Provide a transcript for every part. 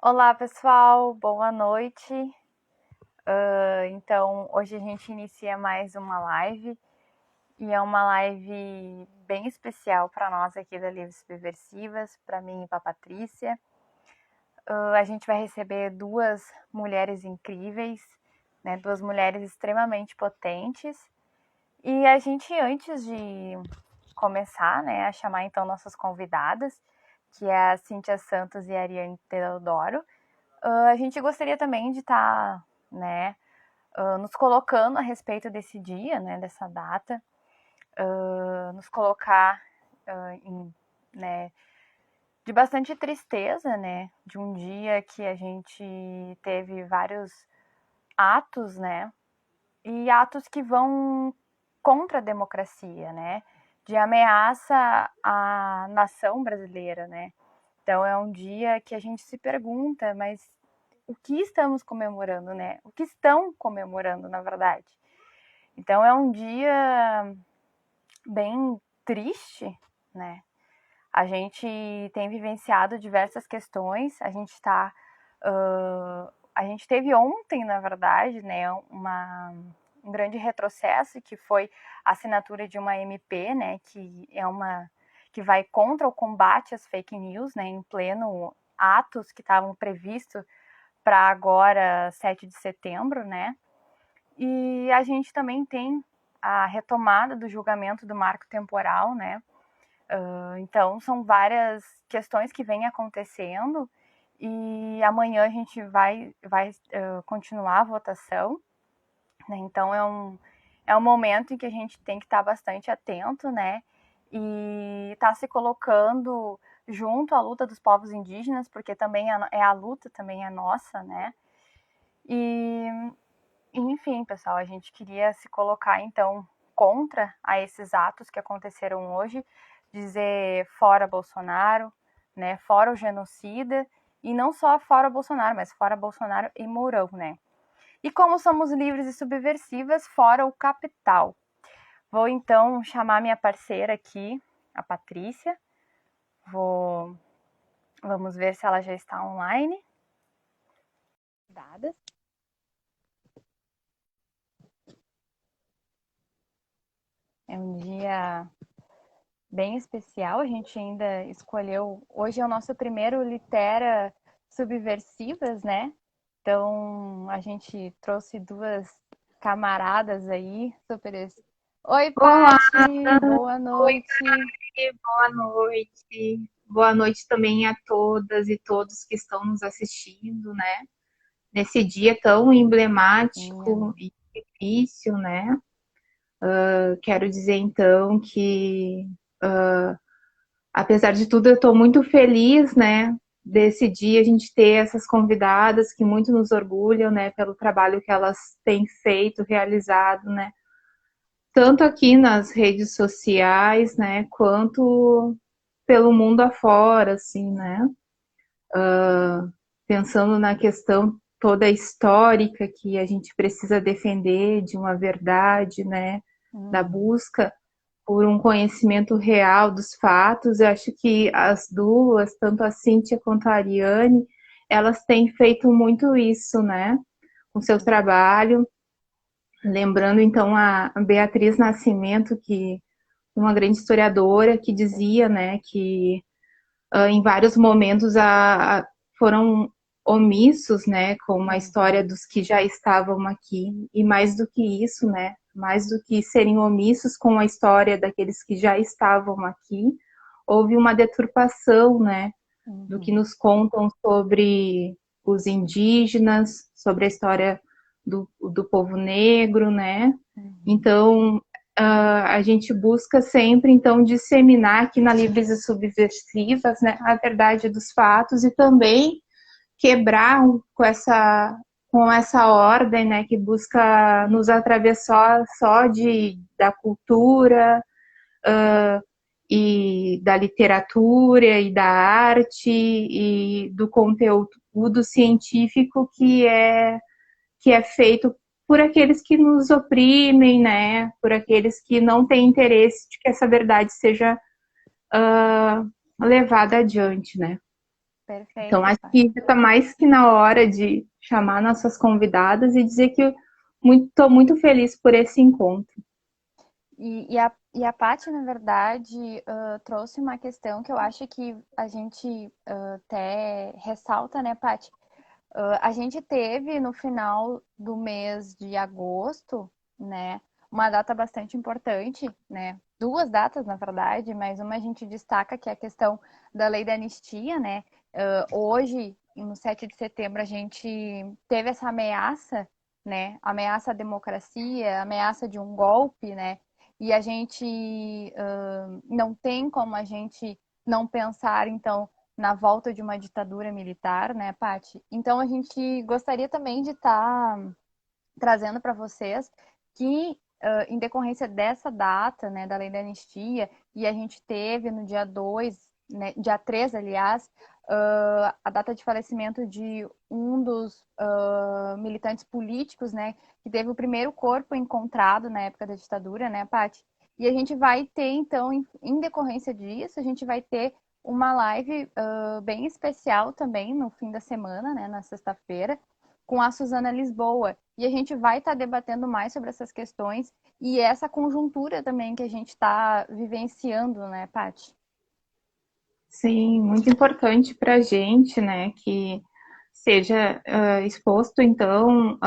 Olá, pessoal, boa noite. Então, hoje a gente inicia mais uma live e é uma live bem especial para nós aqui da Livros Subversivas, para mim e para a Patrícia. A gente vai receber duas mulheres incríveis, né, duas mulheres extremamente potentes. E a gente, antes de começar, né, a chamar então nossas convidadas, que é a Cíntia Santos e a Ariane Teodoro, a gente gostaria também de estar, né, nos colocando a respeito desse dia, né, dessa data, nos colocar né, de bastante tristeza, né, de um dia que a gente teve vários atos, né, e atos que vão contra a democracia, né, de ameaça à nação brasileira, né. Então é um dia que a gente se pergunta, mas o que estamos comemorando, né? O que estão comemorando, na verdade. Então é um dia bem triste, né? A gente tem vivenciado diversas questões, a gente teve ontem, na verdade, né, um grande retrocesso, que foi a assinatura de uma MP, né, que vai contra o combate às fake news, né, em pleno atos que estavam previstos para agora, 7 de setembro, né? E a gente também tem a retomada do julgamento do marco temporal, né? Então, são várias questões que vêm acontecendo e amanhã a gente vai continuar a votação, né? Então, é um momento em que a gente tem que estar bastante atento, né? E estar se colocando junto à luta dos povos indígenas, porque também é a luta também é nossa, né? E, enfim, pessoal, a gente queria se colocar, então, contra a esses atos que aconteceram hoje, dizer fora Bolsonaro, né, fora o genocida, e não só fora Bolsonaro, mas fora Bolsonaro e Mourão, né. E como somos livres e subversivas, fora o capital. Vou, então, chamar minha parceira aqui, a Patrícia. Vamos ver se ela já está online. Dadas. É um dia bem especial. A gente ainda escolheu. Hoje é o nosso primeiro Litera Subversivas, né? Então a gente trouxe duas camaradas aí, super. Oi, Olá, Pati, boa oi, noite. boa noite. Boa noite também a todas e todos que estão nos assistindo, né? Nesse dia tão emblemático Sim, e difícil, né? Quero dizer então que, apesar de tudo, eu estou muito feliz, né? Desse dia a gente ter essas convidadas que muito nos orgulham, né? Pelo trabalho que elas têm feito, realizado, né? Tanto aqui nas redes sociais, né, quanto pelo mundo afora, assim, né? Pensando na questão toda histórica que a gente precisa defender de uma verdade, né? Da uhum, busca por um conhecimento real dos fatos. Eu acho que as duas, tanto a Cíntia quanto a Ariane, elas têm feito muito isso, né? Com seu trabalho. Lembrando, então, a Beatriz Nascimento, que uma grande historiadora que dizia, né, que em vários momentos foram omissos, né, com a história uhum, dos que já estavam aqui, e mais do que isso, né, mais do que serem omissos com a história daqueles que já estavam aqui, houve uma deturpação, né, do que uhum, nos contam sobre os indígenas, sobre a história do povo negro, né? uhum. Então, a gente busca sempre, então, disseminar aqui na Livres e Subversivas, né, a verdade dos fatos e também quebrar com essa ordem, né, que busca nos atravessar só da cultura, e da literatura e da arte e do conteúdo científico que é feito por aqueles que nos oprimem, né? Por aqueles que não têm interesse de que essa verdade seja levada adiante, né? Então, Perfeito, acho Paty. que está mais que na hora de chamar nossas convidadas e dizer que estou muito feliz por esse encontro. E a Paty, na verdade, trouxe uma questão que eu acho que a gente até ressalta, né, Paty? A gente teve no final do mês de agosto, né, uma data bastante importante, né? Duas datas, na verdade, mas uma a gente destaca que é a questão da lei da anistia, né? Hoje, no 7 de setembro, a gente teve essa ameaça, né? Ameaça à democracia, ameaça de um golpe, né? E a gente não tem como a gente não pensar, então, na volta de uma ditadura militar, né, Paty? Então a gente gostaria também de estar trazendo para vocês que, em decorrência dessa data, né, da lei da anistia, e a gente teve no dia 2, né, dia 3, aliás, a data de falecimento de um dos militantes políticos, né, que teve o primeiro corpo encontrado na época da ditadura, né, Paty? E a gente vai ter, então, em decorrência disso, a gente vai ter uma live bem especial também no fim da semana, né, na sexta-feira, com a Suzana Lisboa. E a gente vai estar debatendo mais sobre essas questões e essa conjuntura também que a gente está vivenciando, né, Paty? Sim, muito importante para a gente, né, que seja exposto, então,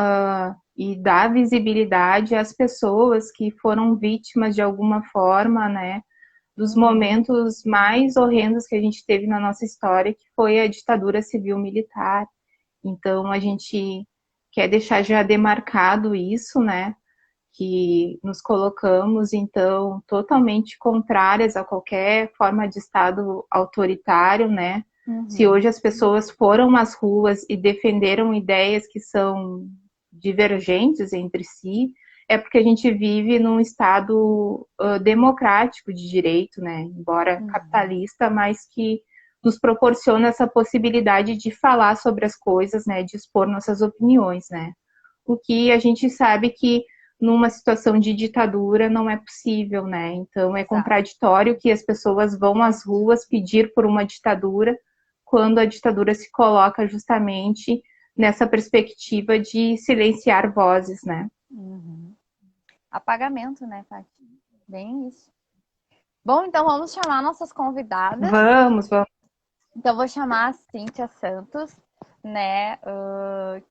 e dar visibilidade às pessoas que foram vítimas de alguma forma, né, dos momentos mais horrendos que a gente teve na nossa história, que foi a ditadura civil-militar. Então, a gente quer deixar já demarcado isso, né, que nos colocamos, então, totalmente contrárias a qualquer forma de Estado autoritário, né? Se Uhum. hoje as pessoas foram às ruas e defenderam ideias que são divergentes entre si, é porque a gente vive num Estado democrático de direito, né? Embora Uhum. capitalista, mas que nos proporciona essa possibilidade de falar sobre as coisas, né? De expor nossas opiniões, né? O que a gente sabe que numa situação de ditadura não é possível, né? Então é Exato. contraditório que as pessoas vão às ruas pedir por uma ditadura quando a ditadura se coloca justamente nessa perspectiva de silenciar vozes, né? Uhum. Apagamento, né, Paty? Bem isso. Bom, então vamos chamar nossas convidadas. Vamos, vamos. Então, vou chamar a Cíntia Santos, né,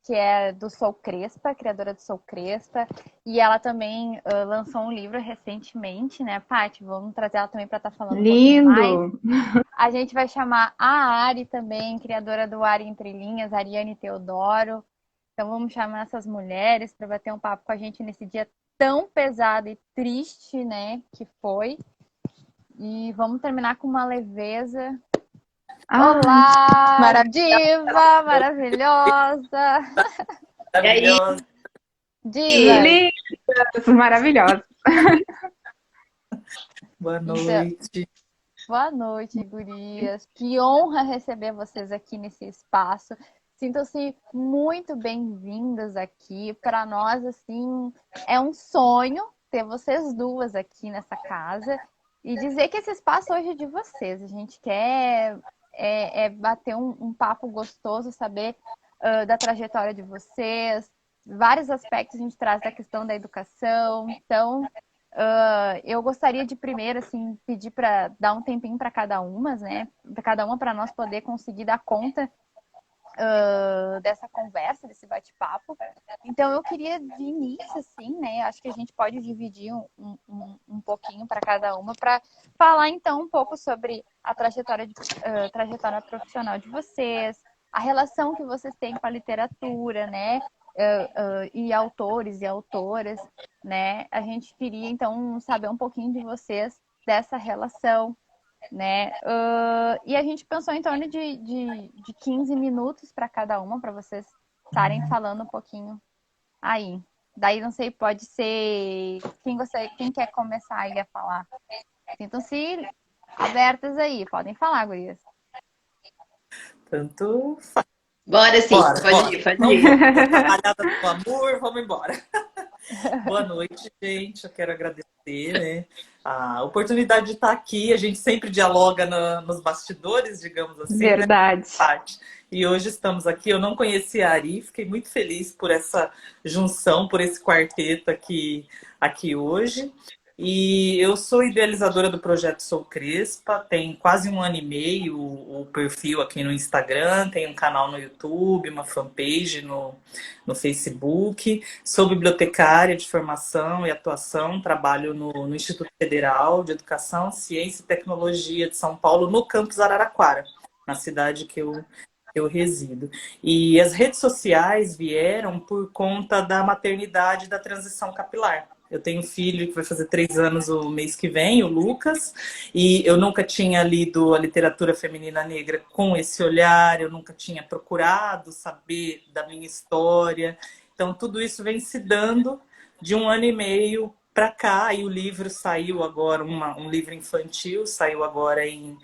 que é do Sou Crespa, criadora do Sou Crespa, e ela também lançou um livro recentemente, né, Paty? Vamos trazer ela também para estar falando um pouquinho Lindo! mais. A gente vai chamar a Ari também, criadora do Ari Entre Linhas, Ariane Teodoro. Então, vamos chamar essas mulheres para bater um papo com a gente nesse dia tão pesado e triste, né, que foi. E vamos terminar com uma leveza. Ai, Olá, maravilhosa! diva maravilhosa! E aí, Maravilhosa. Divas! lindas, maravilhosas! Boa Então, noite. boa noite, gurias. Que honra receber vocês aqui nesse espaço. Sintam-se muito bem-vindas aqui. Para nós, assim, é um sonho ter vocês duas aqui nessa casa e dizer que esse espaço hoje é de vocês. A gente quer bater um papo gostoso, saber da trajetória de vocês. Vários aspectos a gente traz da questão da educação. Então, eu gostaria de primeiro assim pedir para dar um tempinho para cada uma, né? Para cada uma para nós poder conseguir dar conta dessa conversa, desse bate-papo. Então eu queria de início, assim, né? Acho que a gente pode dividir um pouquinho para cada uma para falar então um pouco sobre a trajetória profissional de vocês, a relação que vocês têm com a literatura, né? E autores e autoras, né? A gente queria então saber um pouquinho de vocês dessa relação, né? E a gente pensou em torno de 15 minutos para cada uma, para vocês estarem falando um pouquinho aí. Daí, não sei, pode ser quem quer começar aí a falar. Sintam-se abertas aí, podem falar, gurias. Tanto faz. Bora sim, Bora, pode bora. ir, pode Então ir. vamos. Tô trabalhada do amor, vamos embora. Boa noite, gente. Eu quero agradecer, né, a oportunidade de estar aqui. A gente sempre dialoga nos bastidores, digamos assim, né? Verdade. Parte. E hoje estamos aqui. Eu não conhecia a Ari, fiquei muito feliz por essa junção, por esse quarteto aqui hoje. E eu sou idealizadora do projeto Sou Crespa, tem quase um ano e meio o perfil aqui no Instagram, tem um canal no YouTube, uma fanpage no Facebook. Sou bibliotecária de formação e atuação, trabalho no Instituto Federal de Educação, Ciência e Tecnologia de São Paulo, no campus Araraquara, na cidade que eu resido. E as redes sociais vieram por conta da maternidade e da transição capilar. Eu tenho um filho que vai fazer 3 anos o mês que vem, o Lucas, e eu nunca tinha lido a literatura feminina negra com esse olhar, eu nunca tinha procurado saber da minha história. Então, tudo isso vem se dando de um ano e meio para cá, e o livro saiu agora, um livro infantil, saiu agora em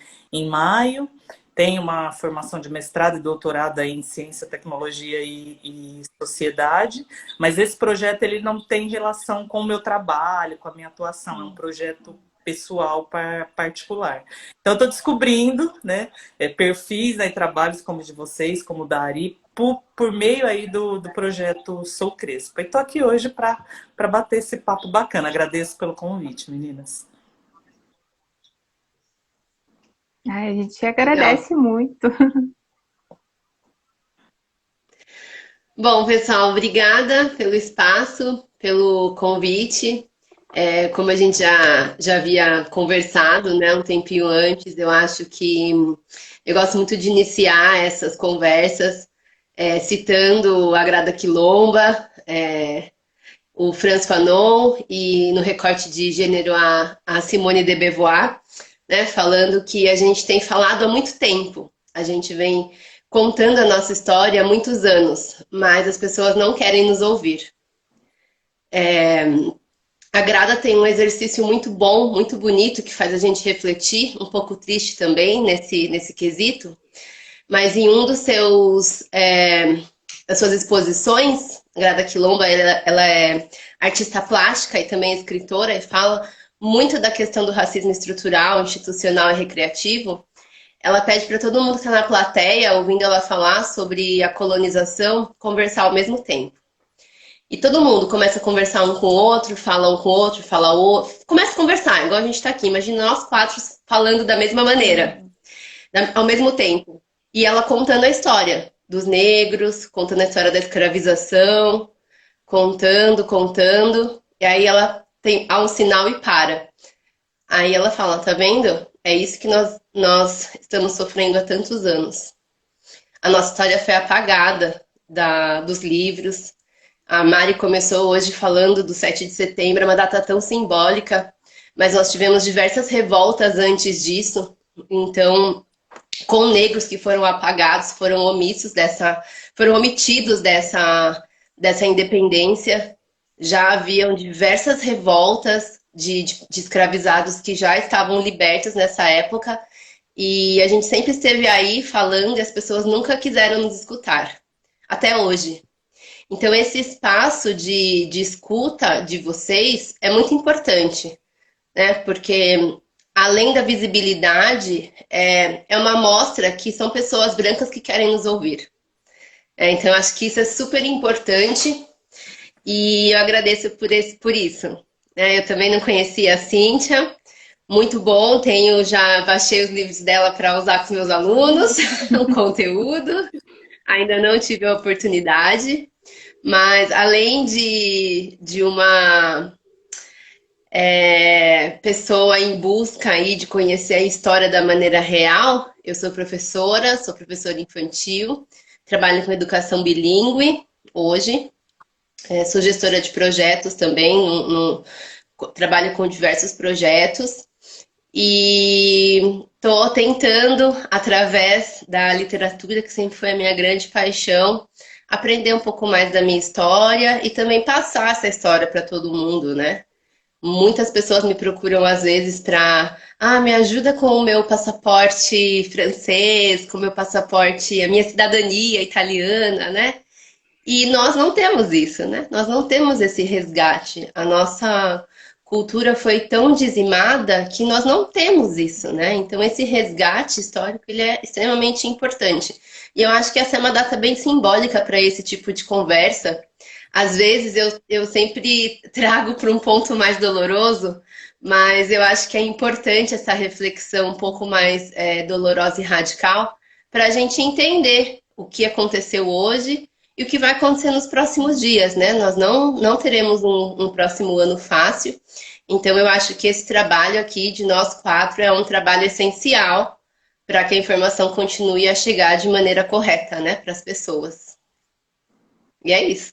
maio. Tem uma formação de mestrado e doutorado em ciência, tecnologia e sociedade, mas esse projeto ele não tem relação com o meu trabalho, com a minha atuação, é um projeto pessoal particular. Então, estou descobrindo, né, perfis e trabalhos como o de vocês, como o da Ari, por meio aí do projeto Sou Crespa. E estou aqui hoje para bater esse papo bacana. Agradeço pelo convite, meninas. Ai, a gente Legal. agradece muito. Bom, pessoal, obrigada pelo espaço, pelo convite. Como a gente já havia conversado, né, um tempinho antes, eu acho que eu gosto muito de iniciar essas conversas citando a Grada Quilomba, o Franz Fanon e no recorte de gênero a Simone de Beauvoir, né, falando que a gente tem falado há muito tempo, a gente vem contando a nossa história há muitos anos, mas as pessoas não querem nos ouvir. A Grada tem um exercício muito bom, muito bonito, que faz a gente refletir, um pouco triste também nesse quesito, mas em um das suas exposições, a Grada Quilomba, ela é artista plástica e também escritora, e fala muito da questão do racismo estrutural, institucional e recreativo. Ela pede para todo mundo que está na plateia, ouvindo ela falar sobre a colonização, conversar ao mesmo tempo. E todo mundo começa a conversar um com o outro, fala um com o outro, fala o outro. Começa a conversar, igual a gente está aqui. Imagina nós 4 falando da mesma maneira, ao mesmo tempo. E ela contando a história dos negros, contando a história da escravização, contando. E aí ela há um sinal e para. Aí ela fala, tá vendo? É isso que nós estamos sofrendo há tantos anos. A nossa história foi apagada dos livros. A Mari começou hoje falando do 7 de setembro, é uma data tão simbólica, mas nós tivemos diversas revoltas antes disso. Então, com negros que foram apagados, foram omitidos dessa independência. Já haviam diversas revoltas de escravizados que já estavam libertos nessa época, e a gente sempre esteve aí falando e as pessoas nunca quiseram nos escutar, até hoje. Então esse espaço de escuta de vocês é muito importante, né? Porque além da visibilidade, é uma amostra que são pessoas brancas que querem nos ouvir. Então eu acho que isso é super importante e eu agradeço por isso. Eu também não conhecia a Cíntia, muito bom, já baixei os livros dela para usar com os meus alunos, o conteúdo, ainda não tive a oportunidade, mas além de uma pessoa em busca aí de conhecer a história da maneira real, eu sou professora infantil, trabalho com educação bilíngue hoje, sou gestora de projetos também, trabalho com diversos projetos e estou tentando, através da literatura, que sempre foi a minha grande paixão, aprender um pouco mais da minha história e também passar essa história para todo mundo, né? Muitas pessoas me procuram às vezes para me ajuda com o meu passaporte francês, com o meu passaporte, a minha cidadania italiana, né? E nós não temos isso, né? Nós não temos esse resgate. A nossa cultura foi tão dizimada que nós não temos isso, né? Então esse resgate histórico ele é extremamente importante. E eu acho que essa é uma data bem simbólica para esse tipo de conversa. Às vezes eu sempre trago para um ponto mais doloroso, mas eu acho que é importante essa reflexão um pouco mais dolorosa e radical para a gente entender o que aconteceu hoje e o que vai acontecer nos próximos dias, né? Nós não teremos um próximo ano fácil, então eu acho que esse trabalho aqui de nós quatro é um trabalho essencial para que a informação continue a chegar de maneira correta, né, para as pessoas. E é isso.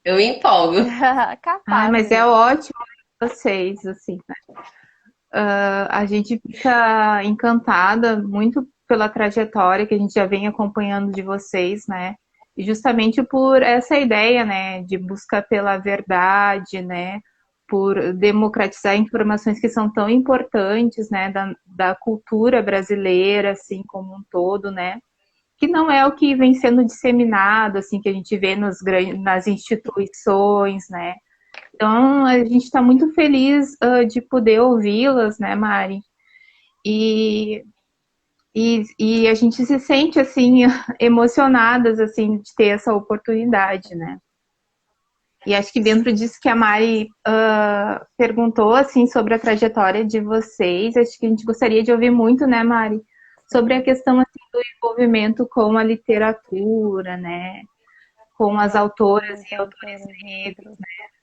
Eu me empolgo. Ah, Capaz, mas é Ari. ótimo vocês, assim, né? A gente fica encantada muito pela trajetória que a gente já vem acompanhando de vocês, né? E justamente por essa ideia, né, de busca pela verdade, né, por democratizar informações que são tão importantes, né, da cultura brasileira, assim, como um todo, né? Que não é o que vem sendo disseminado, assim, que a gente vê nas instituições, né? Então, a gente está muito feliz de poder ouvi-las, né, Mari? E, e a gente se sente, assim, emocionadas, assim, de ter essa oportunidade, né? E acho que dentro disso que a Mari perguntou, assim, sobre a trajetória de vocês, acho que a gente gostaria de ouvir muito, né, Mari? Sobre a questão, assim, do envolvimento com a literatura, né? Com as autoras Sim, e com autores autores negros. negros.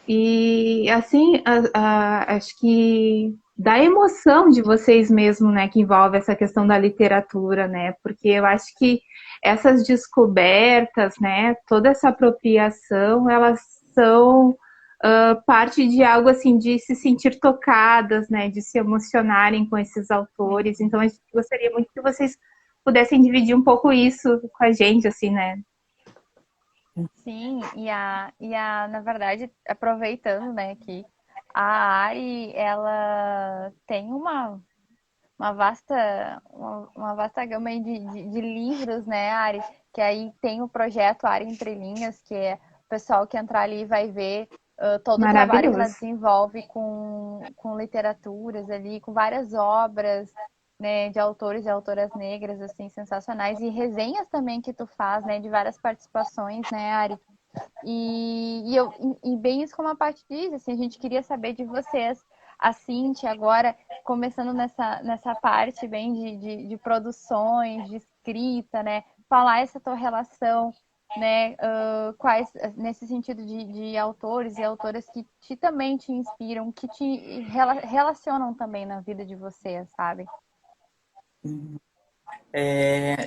E assim, acho que da emoção de vocês mesmo, né, que envolve essa questão da literatura, né? Porque eu acho que essas descobertas, né, toda essa apropriação, elas são parte de algo assim de se sentir tocadas, né, de se emocionarem com esses autores. Então a gente gostaria muito que vocês pudessem dividir um pouco isso com a gente, assim, né? Sim, na verdade, aproveitando, né, que a Ari, ela tem uma vasta gama aí de livros, né, Ari? Que aí tem o projeto Ari Entre Linhas, que é o pessoal que entrar ali vai ver todo o trabalho que ela Maravilhoso. desenvolve com literaturas ali, com várias obras, né, de autores e autoras negras, assim, sensacionais. E resenhas também que tu faz, né, de várias participações, né, Ari? E bem isso como a parte diz, assim, a gente queria saber de vocês, a Cintia agora começando nessa parte bem de produções, de escrita, né? Falar essa tua relação, né? Quais, nesse sentido de autores e autoras que também te inspiram, que te relacionam também na vida de vocês, sabe?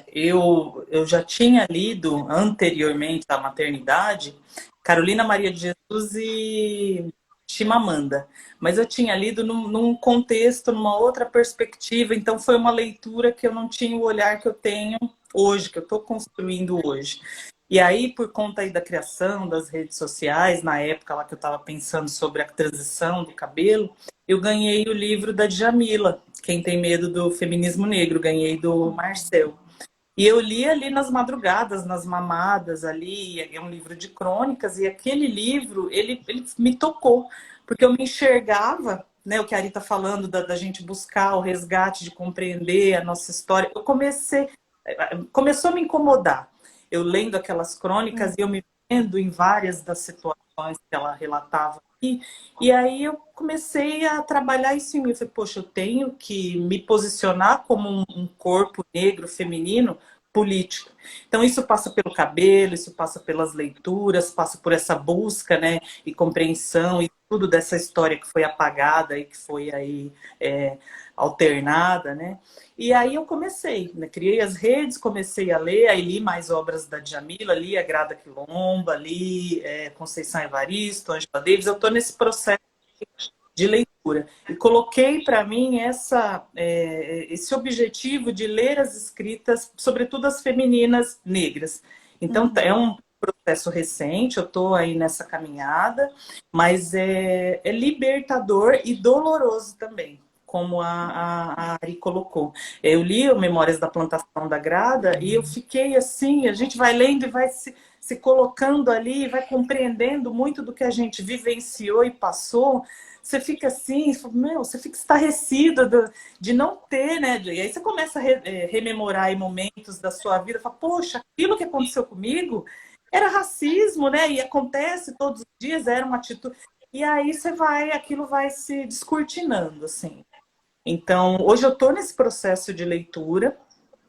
Eu já tinha lido anteriormente à maternidade Carolina Maria de Jesus e Chimamanda, mas eu tinha lido num contexto, numa outra perspectiva, então foi uma leitura que eu não tinha o olhar que eu tenho hoje, que eu estou construindo hoje. E aí, por conta aí da criação das redes sociais, na época lá que eu estava pensando sobre a transição do cabelo, eu ganhei o livro da Djamila, Quem Tem Medo do Feminismo Negro, ganhei do Marcel. E eu li ali nas madrugadas, nas mamadas ali, é um livro de crônicas, e aquele livro, ele me tocou, porque eu me enxergava, né, o que a Ari está falando, da gente buscar o resgate, de compreender a nossa história. Começou a me incomodar. Eu lendo aquelas crônicas e eu me vendo em várias das situações que ela relatava aqui, e aí eu comecei a trabalhar isso em mim. Eu falei, poxa, eu tenho que me posicionar como um corpo negro feminino político. Então isso passa pelo cabelo, isso passa pelas leituras, passa por essa busca, né, e compreensão e tudo dessa história que foi apagada e que foi aí alternada, né? E aí eu comecei, né? Criei as redes, comecei a ler, aí li mais obras da Djamila, li a Grada Quilomba, li Conceição Evaristo, Angela Davis. Eu estou nesse processo de leitura. E coloquei para mim esse objetivo de ler as escritas, sobretudo as femininas negras. Então, é um processo recente, eu estou aí nessa caminhada, mas é libertador e doloroso também. como a Ari colocou. Eu li o Memórias da Plantação da Grada e eu fiquei assim, a gente vai lendo e vai se colocando ali, vai compreendendo muito do que a gente vivenciou e passou. Você fica assim, você fica estarrecida de não ter, né? E aí você começa a rememorar aí momentos da sua vida, fala, poxa, aquilo que aconteceu comigo era racismo, né? E acontece todos os dias, era uma atitude. E aí aquilo vai se descortinando, assim. Então, hoje eu estou nesse processo de leitura.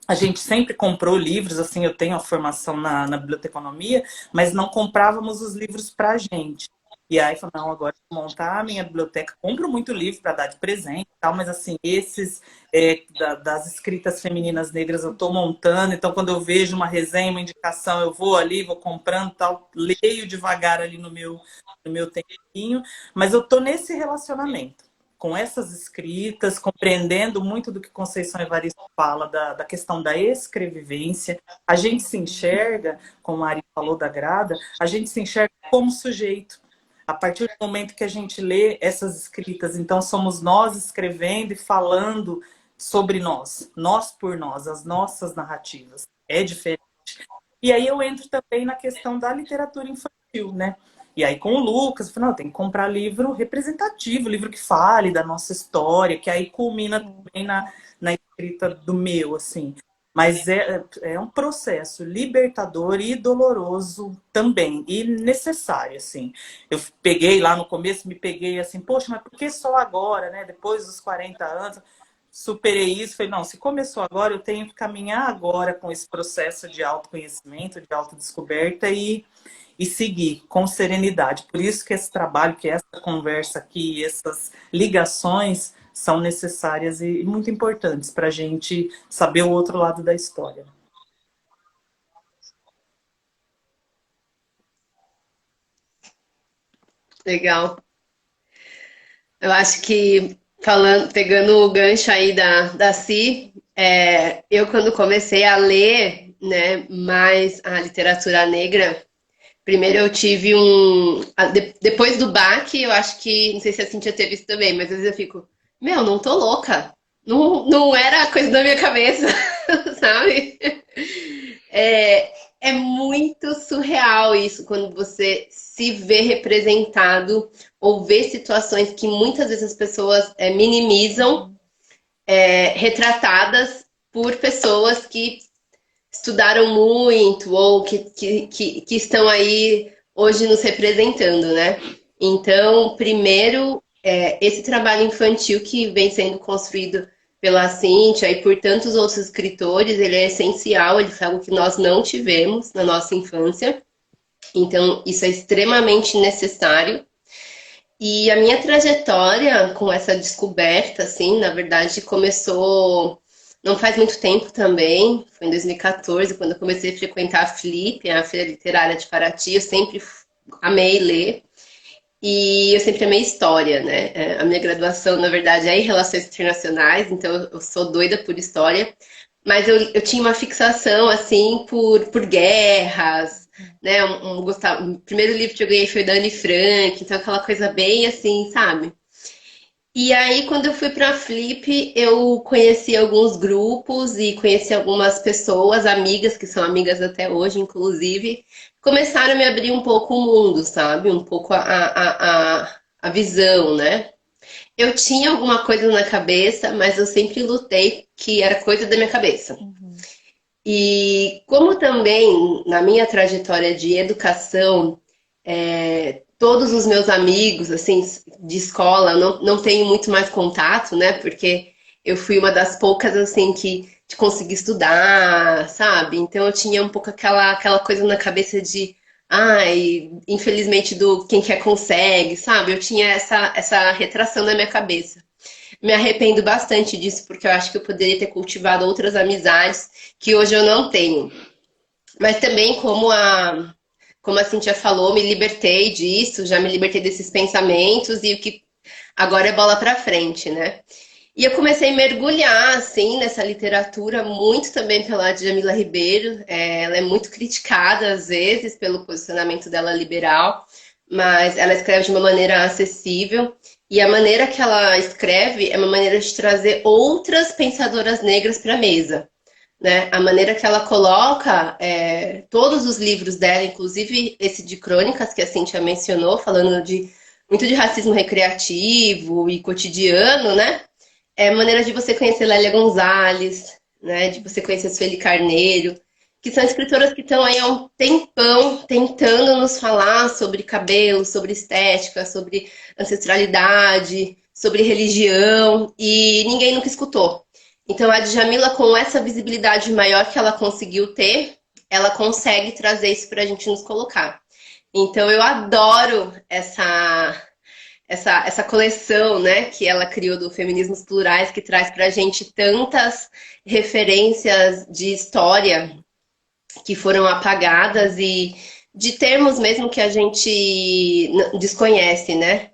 A gente sempre comprou livros, assim, eu tenho a formação na biblioteconomia, mas não comprávamos os livros para a gente. E aí, falei, não, agora vou montar a minha biblioteca, compro muito livro para dar de presente e tal, mas assim, esses das escritas femininas negras eu estou montando, então quando eu vejo uma resenha, uma indicação, eu vou ali, vou comprando tal, leio devagar ali no meu tempinho, mas eu estou nesse relacionamento com essas escritas, compreendendo muito do que Conceição Evaristo fala da questão da escrevivência. A gente se enxerga, como a Ari falou da Grada, a gente se enxerga como sujeito. A partir do momento que a gente lê essas escritas, então somos nós escrevendo e falando sobre nós por nós, as nossas narrativas. É diferente. E aí eu entro também na questão da literatura infantil, né? E aí com o Lucas, eu falei, não, tem que comprar livro representativo, livro que fale da nossa história, que aí culmina também na escrita do meu, assim. Mas é um processo libertador e doloroso também, e necessário, assim. Eu peguei lá no começo, me peguei assim, poxa, mas por que só agora, né? Depois dos 40 anos, superei isso, falei, não, se começou agora, eu tenho que caminhar agora com esse processo de autoconhecimento, de autodescoberta e seguir com serenidade. Por isso que esse trabalho, que essa conversa aqui, essas ligações são necessárias e muito importantes para a gente saber o outro lado da história. Legal. Eu acho que, pegando o gancho aí da Si, eu quando comecei a ler, né, mais a literatura negra, primeiro eu tive depois do baque, eu acho que, não sei se a Cintia teve isso também, mas às vezes eu fico, não tô louca. Não era coisa da minha cabeça, sabe? É muito surreal isso, quando você se vê representado ou vê situações que muitas vezes as pessoas minimizam, retratadas por pessoas que estudaram muito ou que estão aí hoje nos representando, né? Então, primeiro, esse trabalho infantil que vem sendo construído pela Cíntia e por tantos outros escritores, ele é essencial, ele foi algo que nós não tivemos na nossa infância. Então, isso é extremamente necessário. E a minha trajetória com essa descoberta, assim, na verdade, começou não faz muito tempo também, foi em 2014, quando eu comecei a frequentar a Flip, a Feira Literária de Paraty. Eu sempre amei ler e eu sempre amei história, né? A minha graduação, na verdade, é em Relações Internacionais, então eu sou doida por história, mas eu tinha uma fixação, assim, por guerras, né? O primeiro livro que eu ganhei foi da Anne Frank, então aquela coisa bem assim, sabe? E aí, quando eu fui para a Flip, eu conheci alguns grupos e conheci algumas pessoas, amigas, que são amigas até hoje, inclusive, começaram a me abrir um pouco o mundo, sabe? Um pouco a visão, né? Eu tinha alguma coisa na cabeça, mas eu sempre lutei que era coisa da minha cabeça. E como também, na minha trajetória de educação, todos os meus amigos, assim, de escola, não tenho muito mais contato, né? Porque eu fui uma das poucas, assim, que consegui estudar, sabe? Então eu tinha um pouco aquela coisa na cabeça de, ai, infelizmente do quem quer consegue, sabe? Eu tinha essa retração na minha cabeça. Me arrependo bastante disso, porque eu acho que eu poderia ter cultivado outras amizades que hoje eu não tenho. Mas também, como a Cintia falou, me libertei disso, já me libertei desses pensamentos e o que agora é bola para frente, né? E eu comecei a mergulhar, assim, nessa literatura, muito também pela Djamila Ribeiro. Ela é muito criticada, às vezes, pelo posicionamento dela liberal, mas ela escreve de uma maneira acessível. E a maneira que ela escreve é uma maneira de trazer outras pensadoras negras para a mesa, né? A maneira que ela coloca todos os livros dela, inclusive esse de crônicas que a Cíntia mencionou, falando muito de racismo recreativo e cotidiano, né? É a maneira de você conhecer Lélia Gonzalez, né? De você conhecer Sueli Carneiro, que são escritoras que estão aí há um tempão tentando nos falar sobre cabelo, sobre estética, sobre ancestralidade, sobre religião, e ninguém nunca escutou. Então a Djamila, com essa visibilidade maior que ela conseguiu ter, ela consegue trazer isso para a gente nos colocar. Então eu adoro essa coleção, né, que ela criou do Feminismos Plurais, que traz para a gente tantas referências de história que foram apagadas e de termos mesmo que a gente desconhece, né?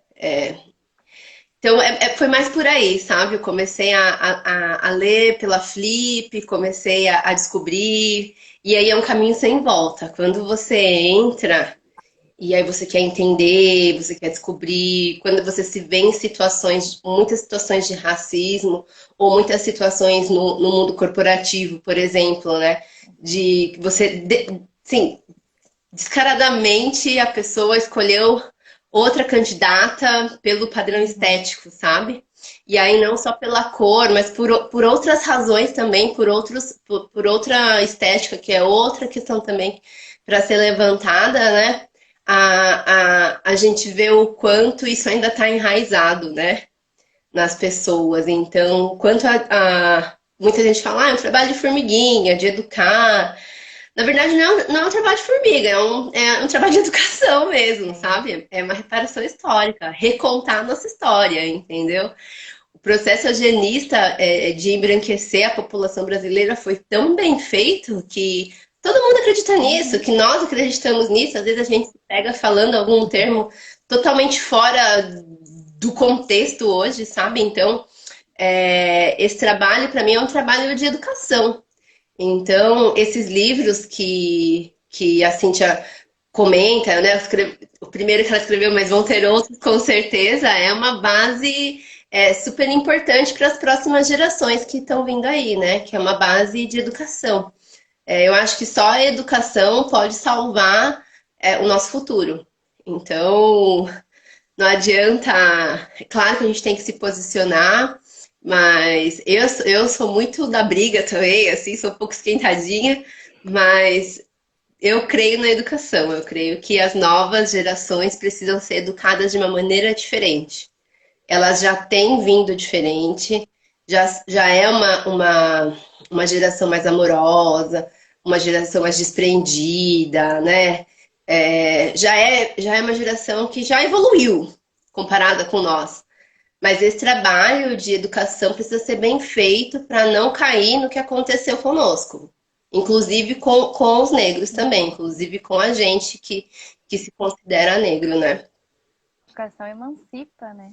Então, foi mais por aí, sabe? Eu comecei a ler pela Flip, comecei a descobrir, e aí é um caminho sem volta. Quando você entra, e aí você quer entender, você quer descobrir, quando você se vê em situações, muitas situações de racismo, ou muitas situações no mundo corporativo, por exemplo, né? De você, sim, descaradamente a pessoa escolheu outra candidata pelo padrão estético, sabe? E aí não só pela cor, mas por outras razões também, por outra estética, que é outra questão também para ser levantada, né? A gente vê o quanto isso ainda está enraizado, né? Nas pessoas. Então, quanto muita gente fala, é um trabalho de formiguinha, de educar. Na verdade, não é um trabalho de formiga, é um trabalho de educação mesmo, sabe? É uma reparação histórica, recontar a nossa história, entendeu? O processo eugenista de embranquecer a população brasileira foi tão bem feito que todo mundo acredita nisso, que nós acreditamos nisso. Às vezes a gente se pega falando algum termo totalmente fora do contexto hoje, sabe? Então, esse trabalho, para mim, é um trabalho de educação. Então, esses livros que a Cíntia comenta, né? O primeiro que ela escreveu, mas vão ter outros, com certeza, é uma base super importante para as próximas gerações que estão vindo aí, né? Que é uma base de educação. Eu acho que só a educação pode salvar o nosso futuro. Então, não adianta. É claro que a gente tem que se posicionar, mas eu sou muito da briga também, assim, sou um pouco esquentadinha, mas eu creio na educação. Eu creio que as novas gerações precisam ser educadas de uma maneira diferente. Elas já têm vindo diferente, já é uma geração mais amorosa, uma geração mais desprendida, né? Já é uma geração que já evoluiu comparada com nós. Mas esse trabalho de educação precisa ser bem feito para não cair no que aconteceu conosco. Inclusive com os negros também, inclusive com a gente que se considera negro, né? A educação emancipa, né?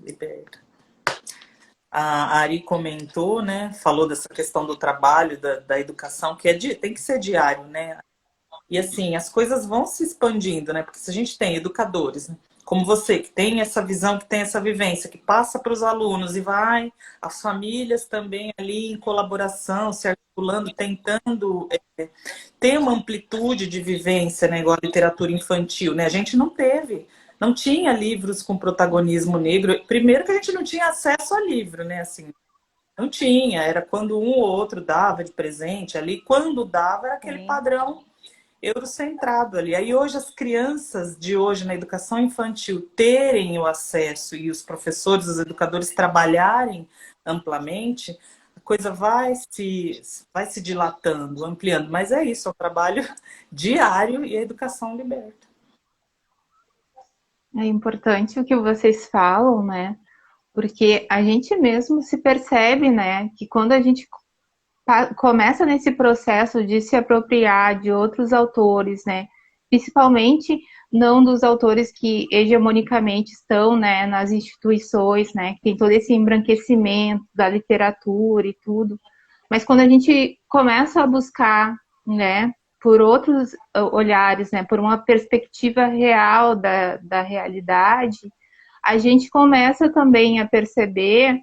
Liberta. A Ari comentou, né? Falou dessa questão do trabalho, da educação, que tem que ser diário, né? E assim, as coisas vão se expandindo, né? Porque se a gente tem educadores, né, como você, que tem essa visão, que tem essa vivência, que passa para os alunos e vai, as famílias também ali em colaboração, se articulando, tentando ter uma amplitude de vivência, né? Igual a literatura infantil, né? A gente não tinha livros com protagonismo negro. Primeiro que a gente não tinha acesso a livro, né? Assim, não tinha, era quando um ou outro dava de presente ali. Quando dava, era aquele padrão eurocentrado ali. Aí hoje as crianças de hoje na educação infantil terem o acesso e os professores, os educadores trabalharem amplamente, a coisa vai se dilatando, ampliando. Mas é isso, é um trabalho diário e a educação liberta. É importante o que vocês falam, né? Porque a gente mesmo se percebe, né? Que quando a gente começa nesse processo de se apropriar de outros autores, né? Principalmente não dos autores que hegemonicamente estão, né, nas instituições, né? Que tem todo esse embranquecimento da literatura e tudo. Mas quando a gente começa a buscar, né, por outros olhares, né, por uma perspectiva real da realidade, a gente começa também a perceber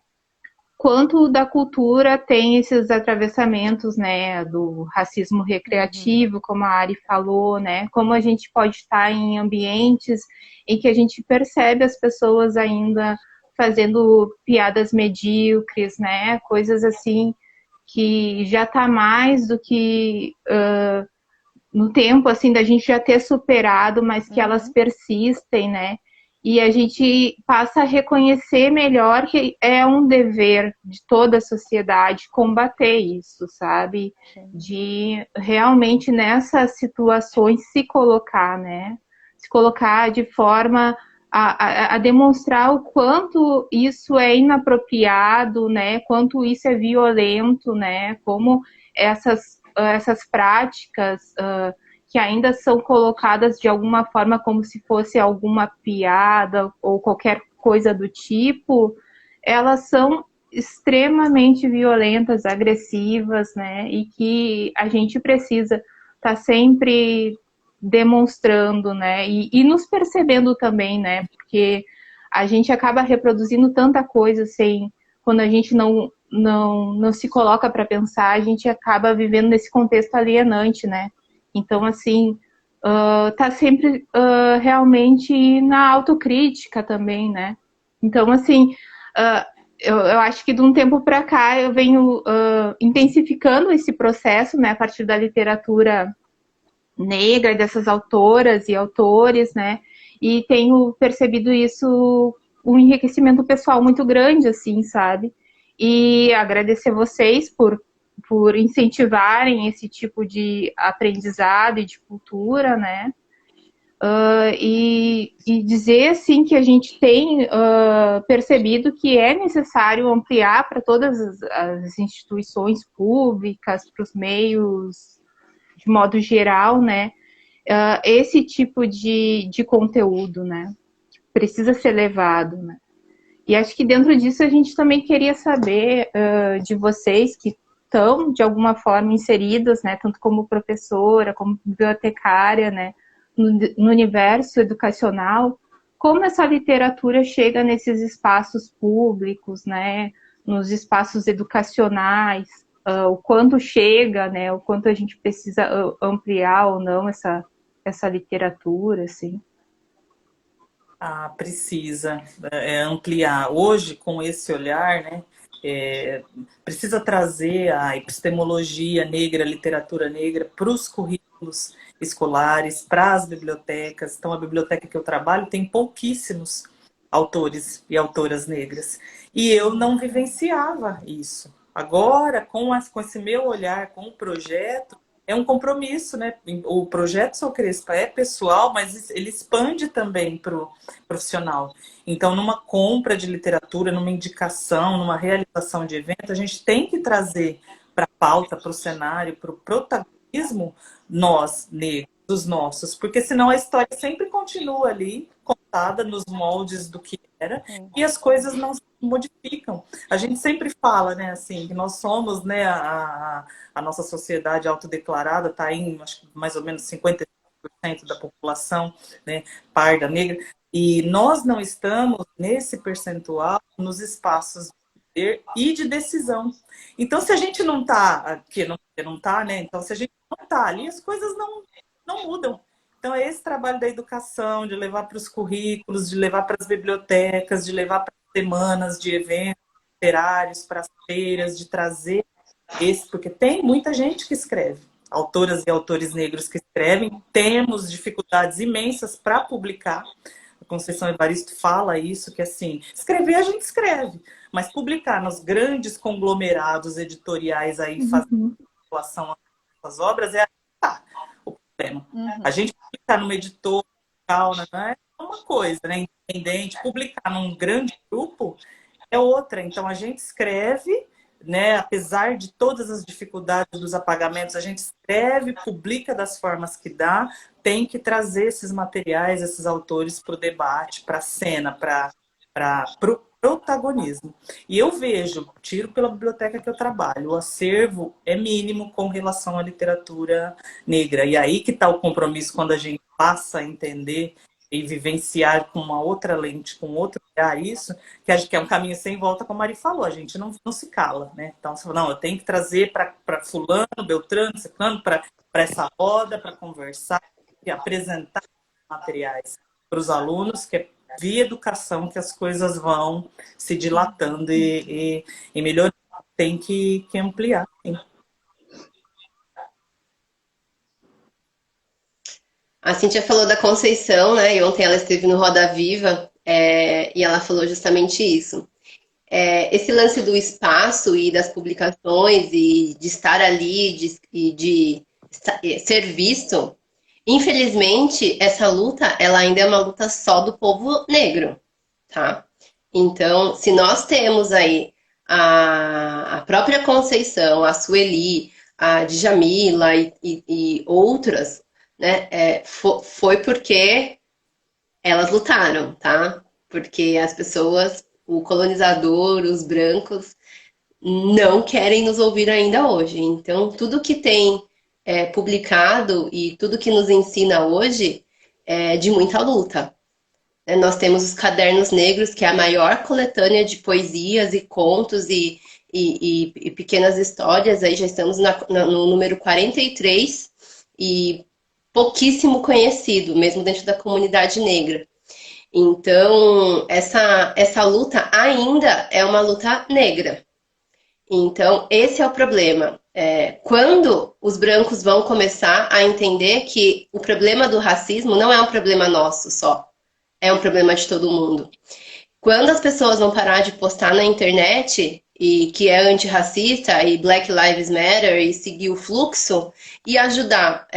quanto da cultura tem esses atravessamentos, né, do racismo recreativo, como a Ari falou, né, como a gente pode estar em ambientes em que a gente percebe as pessoas ainda fazendo piadas medíocres, né, coisas assim que já está mais do que no tempo, assim, da gente já ter superado, mas que elas persistem, né? E a gente passa a reconhecer melhor que é um dever de toda a sociedade combater isso, sabe? De realmente nessas situações se colocar, né? Se colocar de forma a demonstrar o quanto isso é inapropriado, né? Quanto isso é violento, né? Como essas práticas que ainda são colocadas de alguma forma como se fosse alguma piada ou qualquer coisa do tipo, elas são extremamente violentas, agressivas, né? E que a gente precisa estar sempre demonstrando, né? E nos percebendo também, né? Porque a gente acaba reproduzindo tanta coisa sem, quando a gente não se coloca para pensar, a gente acaba vivendo nesse contexto alienante, né? Então, assim, tá sempre realmente na autocrítica também, né? Então, assim, eu acho que de um tempo para cá eu venho intensificando esse processo, né, a partir da literatura negra, dessas autoras e autores, né? E tenho percebido isso, um enriquecimento pessoal muito grande, assim, sabe? E agradecer vocês por incentivarem esse tipo de aprendizado e de cultura, né? E dizer, assim, que a gente tem percebido que é necessário ampliar para todas as instituições públicas, para os meios de modo geral, né? Esse tipo de conteúdo, né? Precisa ser levado, né? E acho que dentro disso a gente também queria saber de vocês que estão, de alguma forma, inseridas, né, tanto como professora, como bibliotecária, né, no universo educacional, como essa literatura chega nesses espaços públicos, né, nos espaços educacionais, o quanto chega, né, o quanto a gente precisa ampliar ou não essa literatura, assim. Ah, precisa ampliar. Hoje, com esse olhar, né, precisa trazer a epistemologia negra, a literatura negra para os currículos escolares, para as bibliotecas. Então, a biblioteca que eu trabalho tem pouquíssimos autores e autoras negras. E eu não vivenciava isso. Agora, com esse meu olhar, com o projeto, é um compromisso, né? O projeto Sou Crespa é pessoal, mas ele expande também para o profissional. Então, numa compra de literatura, numa indicação, numa realização de evento, a gente tem que trazer para a pauta, para o cenário, para o protagonismo, nós, negros, os nossos, porque senão a história sempre continua ali, contada nos moldes do que era, e as coisas não se modificam. A gente sempre fala, né, assim, que nós somos, né, a nossa sociedade autodeclarada está em, acho que mais ou menos 50% da população, né, parda, negra, e nós não estamos nesse percentual nos espaços de poder e de decisão. Então, se a gente não está aqui, não está, né, então se a gente não está ali, as coisas não mudam. Então, é esse trabalho da educação, de levar para os currículos, de levar para as bibliotecas, de levar para as semanas de eventos literários, para as feiras, de trazer esse, porque tem muita gente que escreve, autoras e autores negros que escrevem, temos dificuldades imensas para publicar. A Conceição Evaristo fala isso, que assim, escrever a gente escreve, mas publicar nos grandes conglomerados editoriais aí fazendo relação às obras é o problema. A gente publicar numa editora, né, é uma coisa, né, independente, publicar num grande grupo é outra. Então a gente escreve, né, apesar de todas as dificuldades dos apagamentos, a gente escreve, publica das formas que dá, tem que trazer esses materiais, esses autores para o debate, para a cena, para o protagonismo. E eu vejo, tiro pela biblioteca que eu trabalho, o acervo é mínimo com relação à literatura negra. E aí que está o compromisso quando a gente passa a entender e vivenciar com uma outra lente, com outro olhar isso, que acho que é um caminho sem volta, como a Mari falou, a gente não se cala, né? Então, você fala, não, eu tenho que trazer para fulano, Beltrano, ciclano, para essa roda, para conversar e apresentar materiais para os alunos, que é via educação que as coisas vão se dilatando e melhorando. Tem que ampliar. Sim. A Cíntia falou da Conceição, né? E ontem ela esteve no Roda Viva, e ela falou justamente isso. Esse lance do espaço e das publicações e de estar ali e de ser visto, infelizmente, essa luta, ela ainda é uma luta só do povo negro, tá? Então, se nós temos aí a própria Conceição, a Sueli, a Djamila e outras, né, foi porque elas lutaram, tá? Porque as pessoas, o colonizador, os brancos, não querem nos ouvir ainda hoje. Então, tudo que tem publicado e tudo que nos ensina hoje é de muita luta. Nós temos os Cadernos Negros, que é a maior coletânea de poesias e contos e pequenas histórias. Aí já estamos no número 43 e pouquíssimo conhecido, mesmo dentro da comunidade negra. Então, essa luta ainda é uma luta negra. Então, esse é o problema. Quando os brancos vão começar a entender que o problema do racismo não é um problema nosso só, é um problema de todo mundo. Quando as pessoas vão parar de postar na internet e que é antirracista e Black Lives Matter e seguir o fluxo e ajudar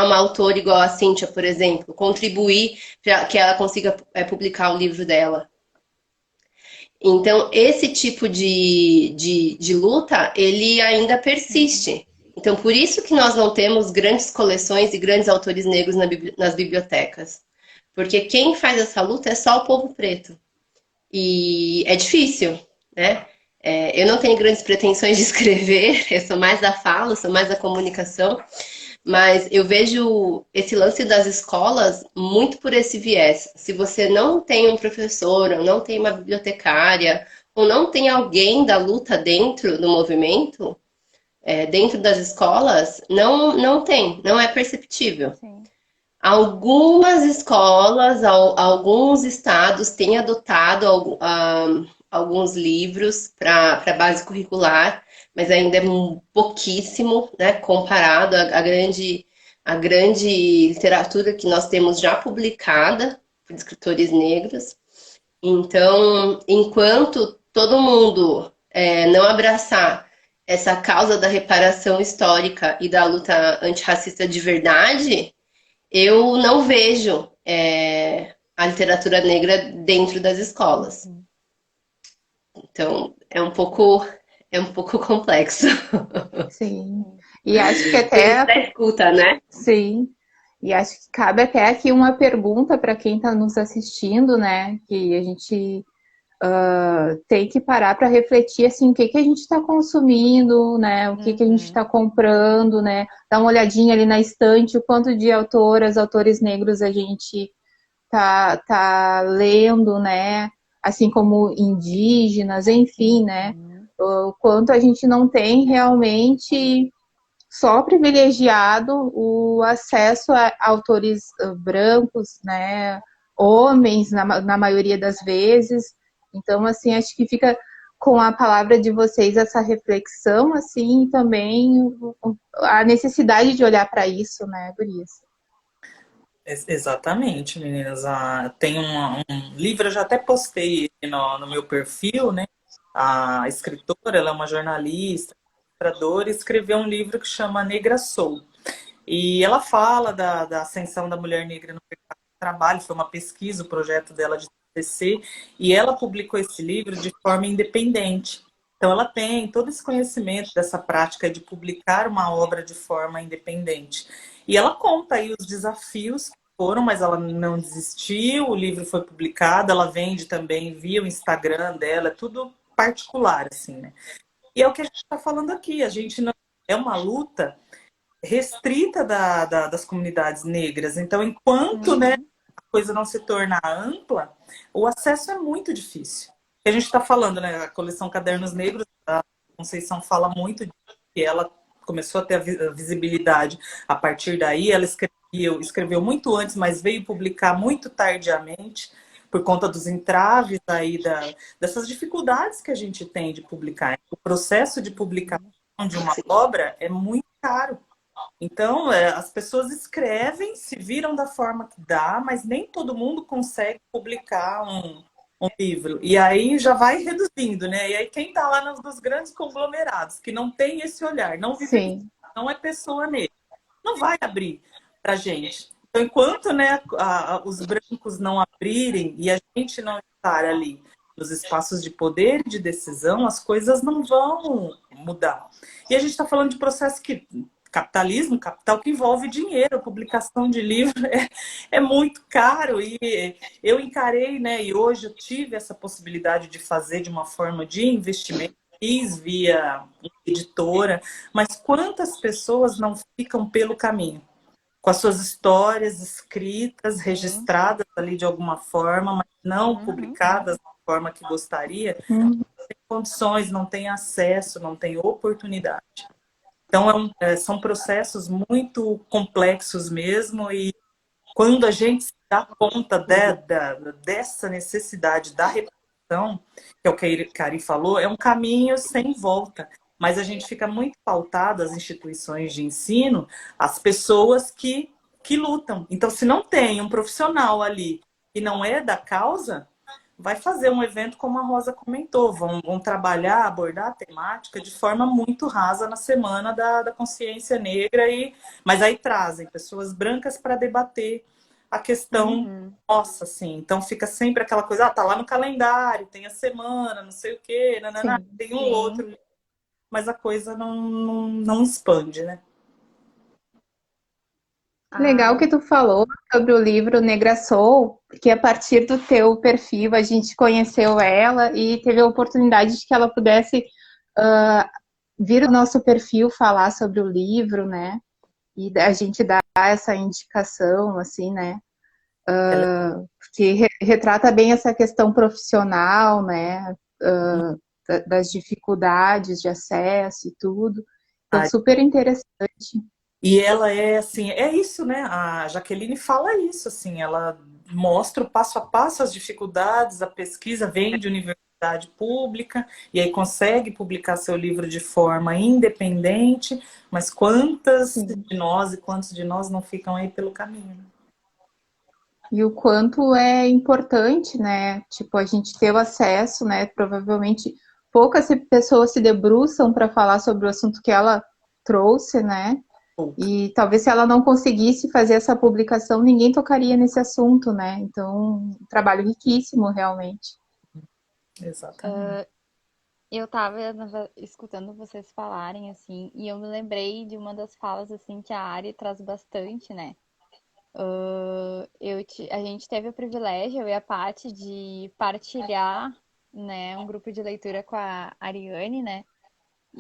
uma autora igual a Cíntia, por exemplo, contribuir para que ela consiga publicar o livro dela. Então, esse tipo de luta, ele ainda persiste. Então, por isso que nós não temos grandes coleções e grandes autores negros nas bibliotecas. Porque quem faz essa luta é só o povo preto. E é difícil, né? Eu não tenho grandes pretensões de escrever, eu sou mais da fala, sou mais da comunicação, mas eu vejo esse lance das escolas muito por esse viés. Se você não tem um professor, ou não tem uma bibliotecária, ou não tem alguém da luta dentro do movimento, dentro das escolas, não é perceptível. Sim. Algumas escolas, alguns estados têm adotado alguns livros para base curricular, mas ainda é pouquíssimo, né, comparado à grande literatura que nós temos já publicada por escritores negros. Então, enquanto todo mundo não abraçar essa causa da reparação histórica e da luta antirracista de verdade, eu não vejo a literatura negra dentro das escolas. Então, é um pouco complexo. Sim. E acho que até... Da escuta, né? Sim. E acho que cabe até aqui uma pergunta para quem está nos assistindo, né? Que a gente tem que parar para refletir, assim, o que a gente está consumindo, né? O que a gente está comprando, né? Dar uma olhadinha ali na estante, o quanto de autores negros a gente tá lendo, né? Assim como indígenas, enfim, né? O quanto a gente não tem realmente só privilegiado o acesso a autores brancos, né? Homens, na maioria das vezes. Então, assim, acho que fica com a palavra de vocês essa reflexão, assim, e também a necessidade de olhar para isso, né, Gurias? Exatamente, meninas. Tem um livro, eu já até postei no meu perfil, né? A escritora, ela é uma jornalista, ilustradora, e escreveu um livro que chama Negra Sou. E ela fala da ascensão da mulher negra no mercado de trabalho, foi uma pesquisa, o projeto dela de TCC, e ela publicou esse livro de forma independente. Então ela tem todo esse conhecimento dessa prática de publicar uma obra de forma independente. E ela conta aí os desafios que foram, mas ela não desistiu, o livro foi publicado, ela vende também via o Instagram dela, tudo particular, assim, né? E é o que a gente está falando aqui, a gente não é uma luta restrita das comunidades negras. Então, enquanto, né, coisa não se tornar ampla, o acesso é muito difícil. A gente está falando, né? A coleção Cadernos Negros, a Conceição fala muito de que ela começou a ter a visibilidade a partir daí. Ela escreveu muito antes, mas veio publicar muito tardiamente, por conta dos entraves aí, dessas dificuldades que a gente tem de publicar. O processo de publicação de uma obra é muito caro. Então, as pessoas escrevem, se viram da forma que dá, mas nem todo mundo consegue publicar um livro. E aí já vai reduzindo, né? E aí quem está lá nos grandes conglomerados, que não tem esse olhar, não vive, Sim. não é pessoa negra, não vai abrir para gente. Então, enquanto, né, os brancos não abrirem e a gente não estar ali nos espaços de poder e de decisão, as coisas não vão mudar. E a gente está falando de processo que capitalismo, capital que envolve dinheiro, a publicação de livro é muito caro, e eu encarei, né, e hoje eu tive essa possibilidade de fazer de uma forma de investimento, fiz via editora, mas quantas pessoas não ficam pelo caminho? Com as suas histórias escritas, registradas ali de alguma forma, mas não publicadas da forma que gostaria, não tem condições, não tem acesso, não tem oportunidade. Então, são processos muito complexos mesmo, e quando a gente se dá conta dessa necessidade da reparação, que é o que a Ari falou, é um caminho sem volta. Mas a gente fica muito pautado, as instituições de ensino, as pessoas que lutam. Então, se não tem um profissional ali que não é da causa, vai fazer um evento como a Rosa comentou, vão trabalhar, abordar a temática de forma muito rasa na semana da consciência negra, mas aí trazem pessoas brancas para debater a questão nossa, assim. Então fica sempre aquela coisa, tá lá no calendário, tem a semana, não sei o quê, nananá, tem um outro, mas a coisa não expande, né? Legal que tu falou sobre o livro Negra Soul, porque a partir do teu perfil a gente conheceu ela e teve a oportunidade de que ela pudesse vir o nosso perfil falar sobre o livro, né? E a gente dar essa indicação, assim, né? Porque retrata bem essa questão profissional, né? Das dificuldades de acesso e tudo. Então, super interessante. E ela é assim, é isso, né? A Jaqueline fala isso, assim, ela mostra o passo a passo as dificuldades, a pesquisa vem de universidade pública e aí consegue publicar seu livro de forma independente, mas quantas de nós e quantos de nós não ficam aí pelo caminho? Né? E o quanto é importante, né? Tipo, a gente ter o acesso, né? Provavelmente poucas pessoas se debruçam para falar sobre o assunto que ela trouxe, né? E talvez se ela não conseguisse fazer essa publicação, ninguém tocaria nesse assunto, né? Então, um trabalho riquíssimo, realmente. Exatamente. Eu tava escutando vocês falarem, assim, e eu me lembrei de uma das falas, assim, que a Ari traz bastante, né? A gente teve o privilégio, eu e a Paty, de partilhar, né, um grupo de leitura com a Ariane, né?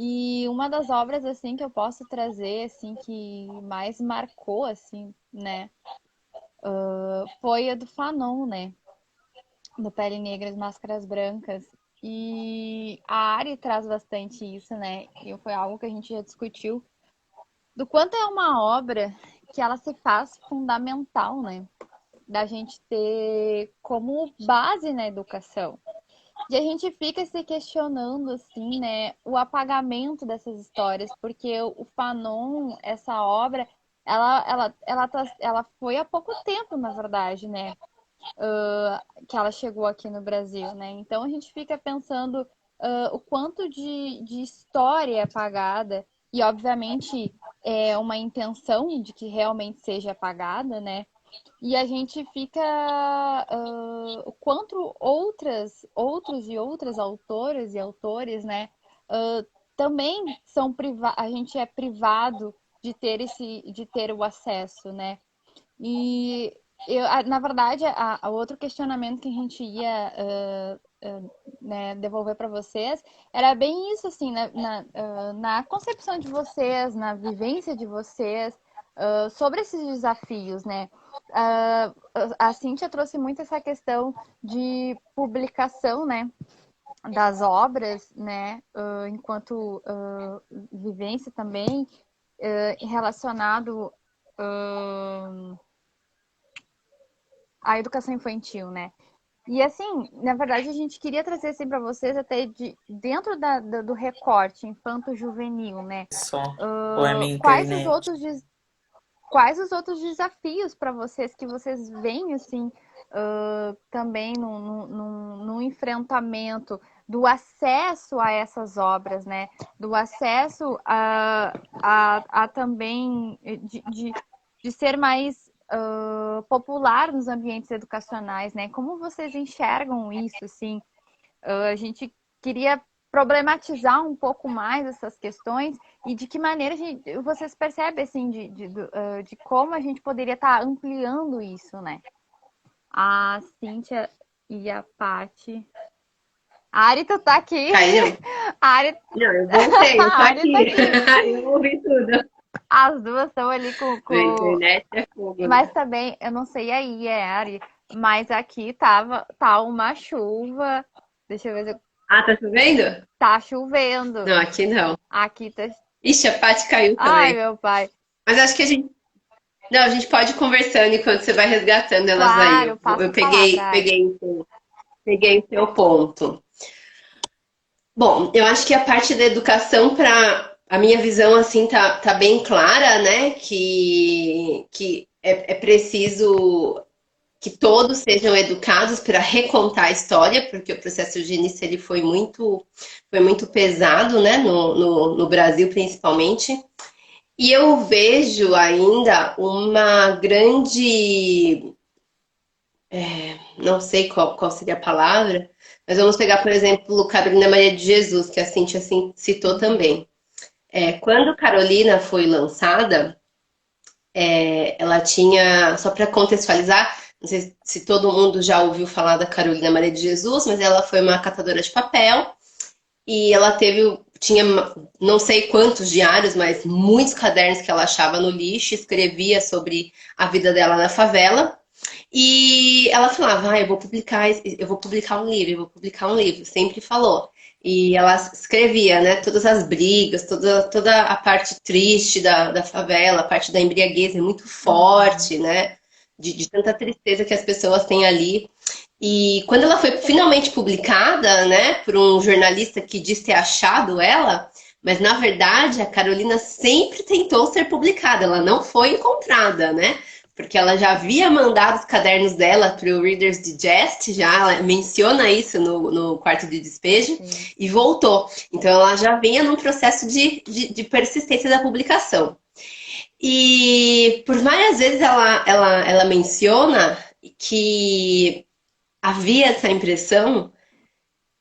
E uma das obras, assim, que eu posso trazer, assim, que mais marcou, assim, né, foi a do Fanon, né, do Pele Negra, Máscaras Brancas. E a Ari traz bastante isso, né, e foi algo que a gente já discutiu, do quanto é uma obra que ela se faz fundamental, né, da gente ter como base na educação. E a gente fica se questionando, assim, né, o apagamento dessas histórias, porque o Fanon, essa obra, ela foi há pouco tempo, na verdade, né, que ela chegou aqui no Brasil, né? Então a gente fica pensando o quanto de história é apagada, e obviamente é uma intenção de que realmente seja apagada, né? E a gente fica o quanto outros e outras autoras e autores, né, também são a gente é privado de ter o acesso, né? E na verdade, o outro questionamento que a gente ia né, devolver para vocês era bem isso, assim, na concepção de vocês, na vivência de vocês, sobre esses desafios, né? a Cíntia trouxe muito essa questão de publicação, né, das obras, né, enquanto vivência também, relacionado à educação infantil, né? E assim, na verdade, a gente queria trazer assim para vocês até dentro do recorte infanto-juvenil, né? Só. Ou é minha Quais internet? os outros desafios para vocês que vocês veem assim também no enfrentamento do acesso a essas obras, né? Do acesso a também de ser mais popular nos ambientes educacionais, né? Como vocês enxergam isso, assim? A gente queria problematizar um pouco mais essas questões e de que maneira vocês percebem, assim, de como a gente poderia estar ampliando isso, né? A Cíntia e a Paty. A Ari, tu tá aqui. Caiu? A Ari... Não, eu voltei, eu tô A Ari aqui. tá aqui. Eu ouvi tudo. As duas estão ali A internet é fogo, né? Mas também, eu não sei aí, Ari, mas aqui tá uma chuva. Deixa eu ver se Ah, tá chovendo? tá chovendo. Não, aqui não. Aqui tá. Ixi, a Paty caiu Ai, também. meu pai. Mas acho que a gente. Não, a gente pode ir conversando enquanto você vai resgatando elas aí. Claro, passa Eu a palavra, Ari. peguei o seu ponto. Bom, eu acho que a parte da educação, para a minha visão, assim, tá bem clara, né? Que é preciso que todos sejam educados para recontar a história, porque o processo eugenista ele foi muito pesado, né? No Brasil, principalmente. E eu vejo ainda uma grande. Não sei qual seria a palavra, mas vamos pegar, por exemplo, Carolina Maria de Jesus, que a Cíntia citou também. Quando Carolina foi lançada, ela tinha, só para contextualizar, não sei se todo mundo já ouviu falar da Carolina Maria de Jesus, mas ela foi uma catadora de papel e ela tinha não sei quantos diários, mas muitos cadernos que ela achava no lixo, escrevia sobre a vida dela na favela. E ela falava, eu vou publicar um livro, eu vou publicar um livro, sempre falou. E ela escrevia, né, todas as brigas, toda a parte triste da favela, a parte da embriaguez é muito forte, né, de tanta tristeza que as pessoas têm ali. E quando ela foi finalmente publicada, né, por um jornalista que diz ter achado ela, mas na verdade a Carolina sempre tentou ser publicada, ela não foi encontrada, né? Porque ela já havia mandado os cadernos dela para o Reader's Digest, ela menciona isso no quarto de despejo, sim, e voltou. Então ela já vinha num processo de persistência da publicação. E por várias vezes ela menciona que havia essa impressão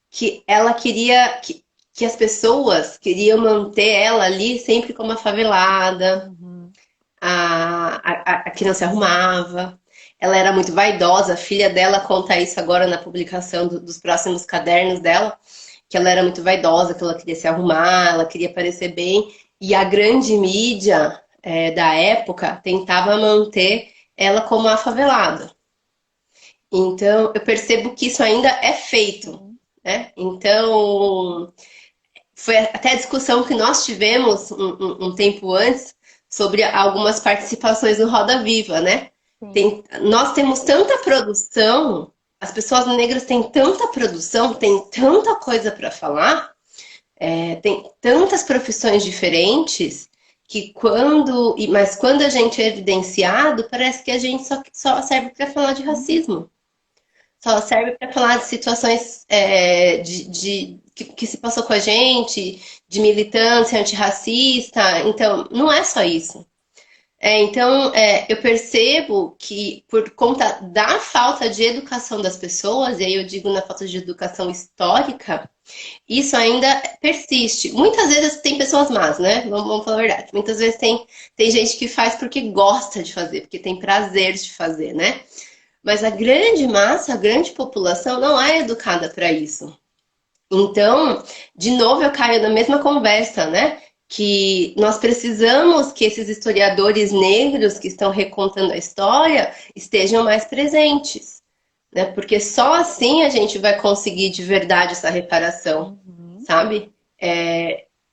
que ela queria que as pessoas queriam manter ela ali sempre como a favelada, a que não se arrumava. Ela era muito vaidosa, a filha dela conta isso agora na publicação dos próximos cadernos dela, que ela era muito vaidosa, que ela queria se arrumar, ela queria parecer bem, e a grande mídia da época tentava manter ela como a favelada. Então, eu percebo que isso ainda é feito, né? Então, foi até a discussão que nós tivemos um tempo antes sobre algumas participações no Roda Viva, né? Nós temos tanta produção, as pessoas negras têm tanta produção, têm tanta coisa para falar, tem tantas profissões diferentes, que mas quando a gente é evidenciado, parece que a gente só serve para falar de racismo. Só serve para falar de situações que se passou com a gente, de militância antirracista. Então, não é só isso. Então, eu percebo que por conta da falta de educação das pessoas, e aí eu digo na falta de educação histórica, isso ainda persiste. Muitas vezes tem pessoas más, né? Vamos falar a verdade. Muitas vezes tem gente que faz porque gosta de fazer, porque tem prazer de fazer, né? Mas a grande massa, a grande população não é educada para isso. Então, de novo, eu caio na mesma conversa, né? que nós precisamos que esses historiadores negros que estão recontando a história estejam mais presentes, né? Porque só assim a gente vai conseguir de verdade essa reparação, sabe?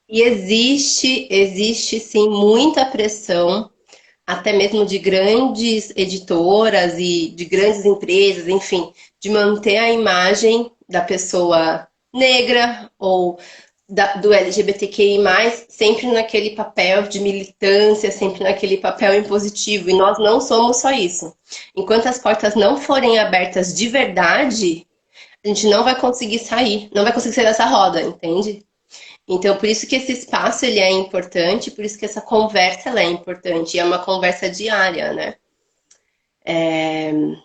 E existe sim muita pressão, até mesmo de grandes editoras e de grandes empresas, enfim, de manter a imagem da pessoa negra ou do LGBTQI+, sempre naquele papel de militância, sempre naquele papel impositivo. E nós não somos só isso. Enquanto as portas não forem abertas de verdade, a gente não vai conseguir sair, não vai conseguir sair dessa roda, entende? Então, por isso que esse espaço ele é importante, por isso que essa conversa ela é importante. E é uma conversa diária, né?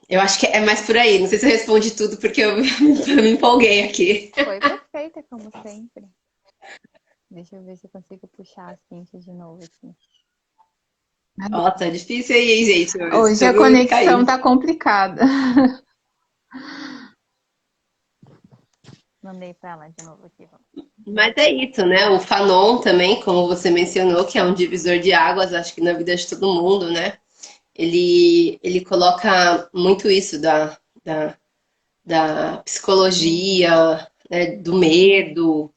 Eu acho que é mais por aí. Não sei se eu respondi tudo, porque eu me empolguei aqui. Foi perfeita, como sempre. Deixa eu ver se eu consigo puxar a Cíntia de novo aqui. Ó, tá difícil aí, hein, gente? Hoje a conexão tá complicada. Mandei para ela de novo aqui. Mas é isso, né? O Fanon também, como você mencionou, que é um divisor de águas, acho que na vida de todo mundo, né? Ele coloca muito isso da psicologia, né? Do medo,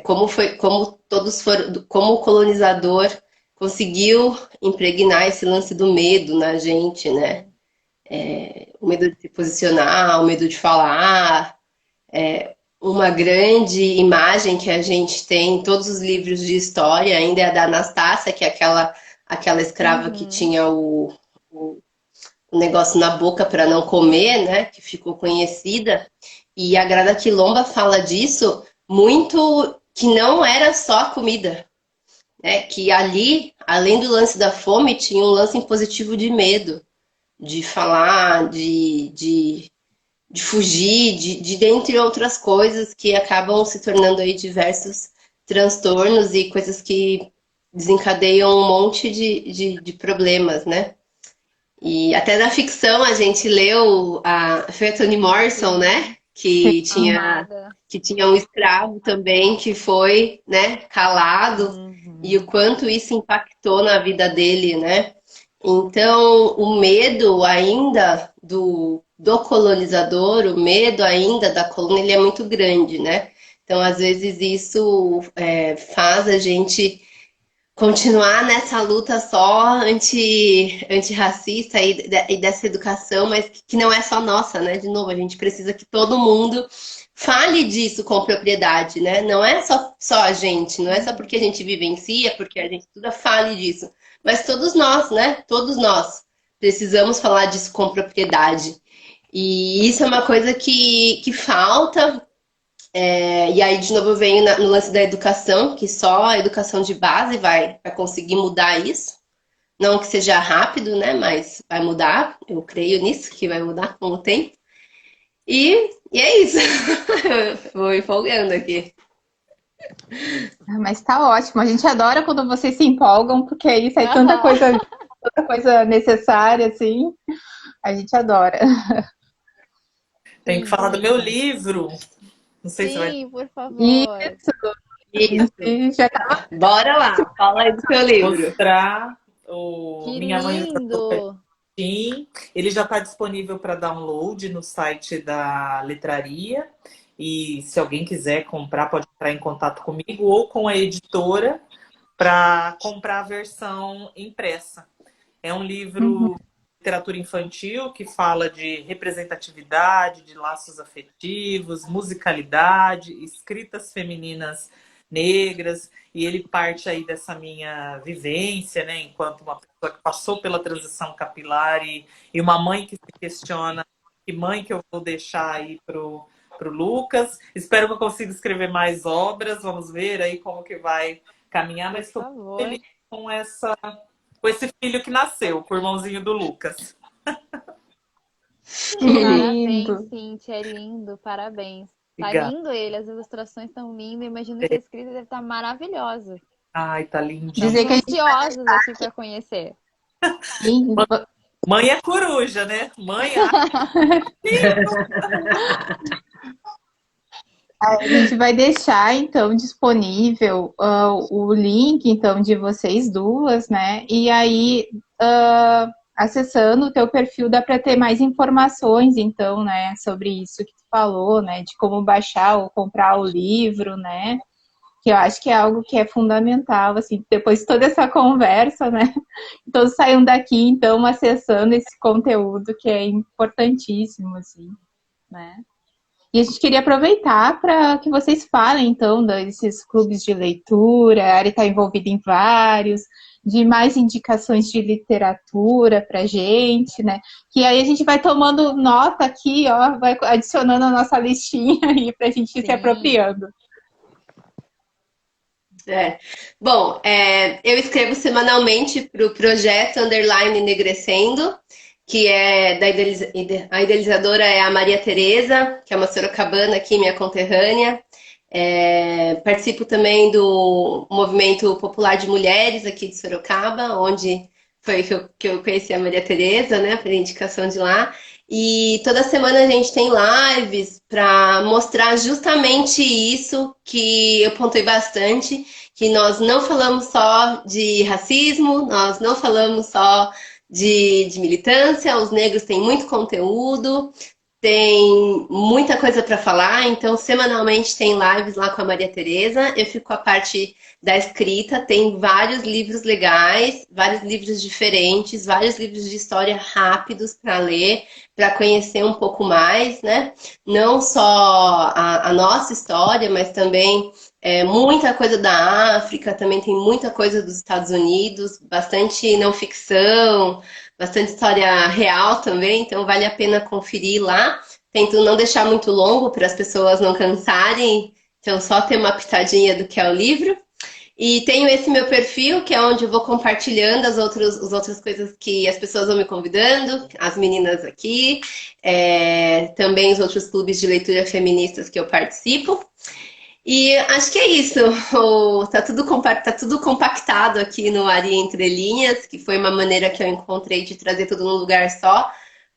como o colonizador conseguiu impregnar esse lance do medo na gente, né? O medo de se posicionar, o medo de falar. Uma grande imagem que a gente tem em todos os livros de história ainda é a da Anastácia, que é aquela escrava que tinha o negócio na boca para não comer, né? Que ficou conhecida. E a Grada Quilomba fala disso muito, que não era só a comida, né? Que ali, além do lance da fome, tinha um lance impositivo de medo, de falar, de fugir, de dentre outras coisas que acabam se tornando aí diversos transtornos e coisas que desencadeiam um monte de problemas, né? E até na ficção a gente leu foi a Toni Morrison, né? Que tinha um escravo também que foi, né, calado, e o quanto isso impactou na vida dele, né? Então, o medo ainda do colonizador, o medo ainda da colônia, ele é muito grande, né? Então, às vezes, isso faz a gente continuar nessa luta só antirracista e dessa educação, mas que não é só nossa, né? De novo, a gente precisa que todo mundo fale disso com propriedade, né? Não é só a gente, não é só porque a gente vivencia, porque a gente estuda, fale disso. Mas todos nós, né? Todos nós precisamos falar disso com propriedade. E isso é uma coisa que falta. E aí, de novo, eu venho no lance da educação, que só a educação de base vai conseguir mudar isso. Não que seja rápido, né? Mas vai mudar. Eu creio nisso, que vai mudar com o tempo. E é isso. Eu vou empolgando aqui. Mas tá ótimo. A gente adora quando vocês se empolgam, porque é isso, é tanta coisa necessária, assim. A gente adora. Tem que falar do meu livro. Não sei se vai. Sim, por favor. Isso. Já tá... Bora lá, fala aí do seu livro. Mostrar Que Minha Mãe lindo! Sim, ele já está disponível para download no site da livraria. E se alguém quiser comprar, pode entrar em contato comigo ou com a editora para comprar a versão impressa. É um livro de literatura infantil que fala de representatividade, de laços afetivos, musicalidade, escritas femininas negras, e ele parte aí dessa minha vivência, né, enquanto uma pessoa que passou pela transição capilar e uma mãe que se questiona que mãe que eu vou deixar aí pro Lucas. Espero que eu consiga escrever mais obras, vamos ver aí como que vai caminhar, mas estou feliz com esse filho que nasceu, com o irmãozinho do Lucas. Parabéns, Cíntia, é lindo, parabéns. Tá Obrigada. lindo ele, as ilustrações estão lindas, imagino que a escrita deve estar maravilhosa. Ai, tá lindo. Dizer que a gente Ansiosos aqui para conhecer. Mãe é coruja, né? Mãe A gente vai deixar, então, disponível o link, então, de vocês duas, né? E aí, acessando o teu perfil, dá para ter mais informações, então, né? Sobre isso que tu falou, né? De como baixar ou comprar o livro, né? Que eu acho que é algo que é fundamental, assim, depois de toda essa conversa, né? Todos saiam daqui, então, acessando esse conteúdo que é importantíssimo, assim, né? E a gente queria aproveitar para que vocês falem, então, desses clubes de leitura, a área está envolvida em vários, de mais indicações de literatura para gente, né? Que aí a gente vai tomando nota aqui, ó, vai adicionando a nossa listinha aí para a gente ir se apropriando. Bom, eu escrevo semanalmente para o projeto Underline Enegrecendo, que é a idealizadora é a Maria Tereza, que é uma sorocabana aqui, minha conterrânea. Participo também do Movimento Popular de Mulheres aqui de Sorocaba, onde foi que eu conheci a Maria Tereza, né, por indicação de lá. E toda semana a gente tem lives para mostrar justamente isso que eu pontei bastante, que nós não falamos só de racismo, nós não falamos só de militância, os negros têm muito conteúdo, tem muita coisa para falar, então semanalmente tem lives lá com a Maria Tereza. Eu fico com a parte da escrita, tem vários livros legais, vários livros diferentes, vários livros de história rápidos para ler, para conhecer um pouco mais, né? Não só a nossa história, mas também muita coisa da África, também tem muita coisa dos Estados Unidos, bastante não ficção, bastante história real também, então vale a pena conferir lá. Tento não deixar muito longo para as pessoas não cansarem, então só ter uma pitadinha do que é o livro. E tenho esse meu perfil, que é onde eu vou compartilhando as outras coisas que as pessoas vão me convidando, as meninas aqui, também os outros clubes de leitura feministas que eu participo. E acho que é isso. Tá tudo compactado aqui no Ari Entre Linhas, que foi uma maneira que eu encontrei de trazer tudo num lugar só.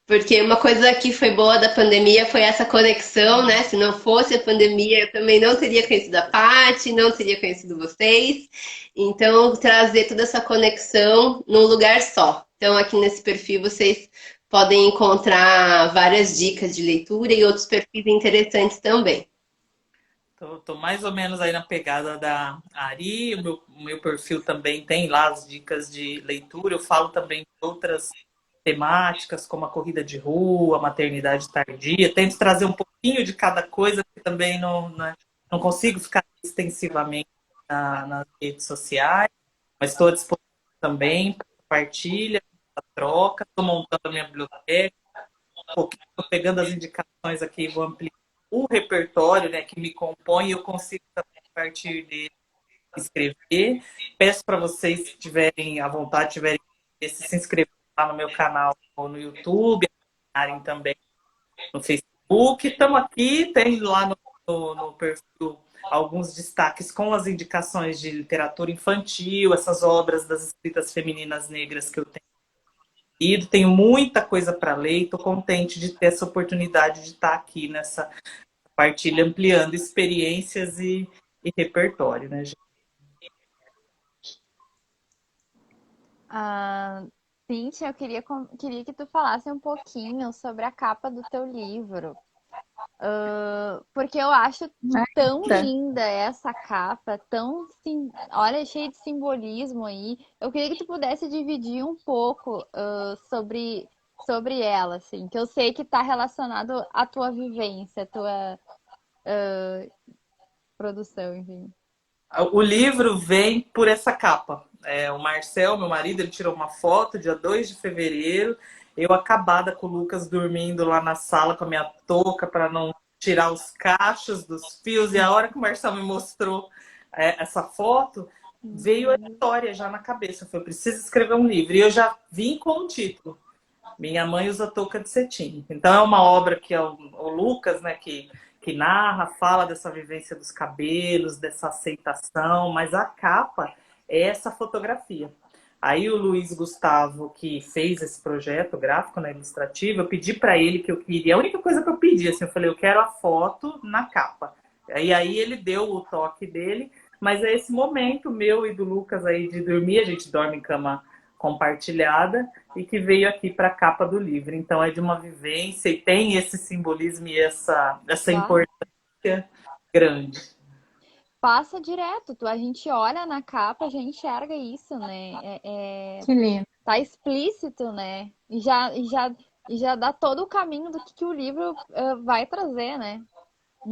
Porque uma coisa que foi boa da pandemia foi essa conexão, né? Se não fosse a pandemia, eu também não teria conhecido a Paty, não teria conhecido vocês. Então, trazer toda essa conexão num lugar só. Então, aqui nesse perfil, vocês podem encontrar várias dicas de leitura e outros perfis interessantes também. Tô mais ou menos aí na pegada da Ari, o meu perfil também tem lá as dicas de leitura. Eu falo também de outras temáticas, como a corrida de rua, a maternidade tardia. Tento trazer um pouquinho de cada coisa, que também não consigo ficar extensivamente nas redes sociais, mas estou à disposição também, partilha, troca, estou montando a minha biblioteca, um pouquinho, estou pegando as indicações aqui e vou ampliar o repertório, né, que me compõe, eu consigo também, a partir dele, escrever. Peço para vocês que tiverem à vontade, tiverem se inscrever lá no meu canal ou no YouTube, também no Facebook. Estamos aqui, tem lá no perfil alguns destaques com as indicações de literatura infantil, essas obras das escritas femininas negras que eu tenho lido. Tenho muita coisa para ler e estou contente de ter essa oportunidade de estar aqui nessa partilha, ampliando experiências e repertório, né, gente? Cíntia, eu queria que tu falasse um pouquinho sobre a capa do teu livro. Porque eu acho tão linda essa capa, olha, cheia de simbolismo aí. Eu queria que tu pudesse dividir um pouco sobre ela, assim, que eu sei que está relacionado à tua vivência, à tua produção, enfim. O livro vem por essa capa. O Marcel, meu marido, ele tirou uma foto dia 2 de fevereiro, eu acabada com o Lucas dormindo lá na sala com a minha touca para não tirar os cachos dos fios, e a hora que o Marcel me mostrou essa foto, veio a história já na cabeça. Eu falei, preciso escrever um livro. E eu já vim com o título. Minha mãe usa touca de cetim. Então é uma obra que é o Lucas, né, que narra, fala dessa vivência dos cabelos, dessa aceitação, mas a capa é essa fotografia. Aí o Luiz Gustavo, que fez esse projeto gráfico, né, ilustrativo, eu pedi para ele que eu queria, a única coisa que eu pedi, assim, eu falei, eu quero a foto na capa. E aí ele deu o toque dele, mas é esse momento meu e do Lucas aí de dormir, a gente dorme em cama compartilhada, e que veio aqui para a capa do livro. Então é de uma vivência e tem esse simbolismo e essa Claro. importância grande. Passa direto, a gente olha na capa, já enxerga isso, né? Que lindo. Tá explícito, né? E já dá todo o caminho do que o livro vai trazer, né?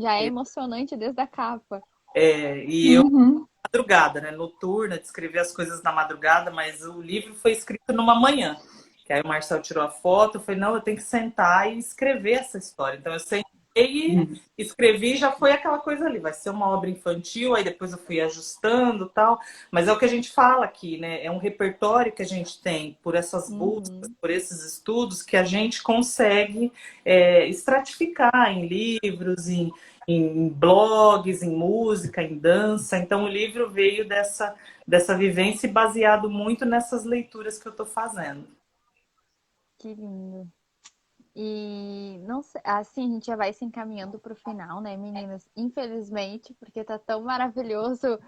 Já é emocionante desde a capa. E eu, Uhum. madrugada, né? Noturna, de escrever as coisas na madrugada, mas o livro foi escrito numa manhã. Que aí o Marcel tirou a foto, eu falei, não, eu tenho que sentar e escrever essa história. Então eu sentei e escrevi, já foi aquela coisa ali, vai ser uma obra infantil, aí depois eu fui ajustando e tal. Mas é o que a gente fala aqui, né? É um repertório que a gente tem por essas buscas, por esses estudos, que a gente consegue estratificar em livros, em blogs, em música, em dança. Então o livro veio dessa vivência e baseado muito nessas leituras que eu estou fazendo. Que lindo. E não sei, assim, a gente já vai se encaminhando para o final, né, meninas? Infelizmente, porque tá tão maravilhoso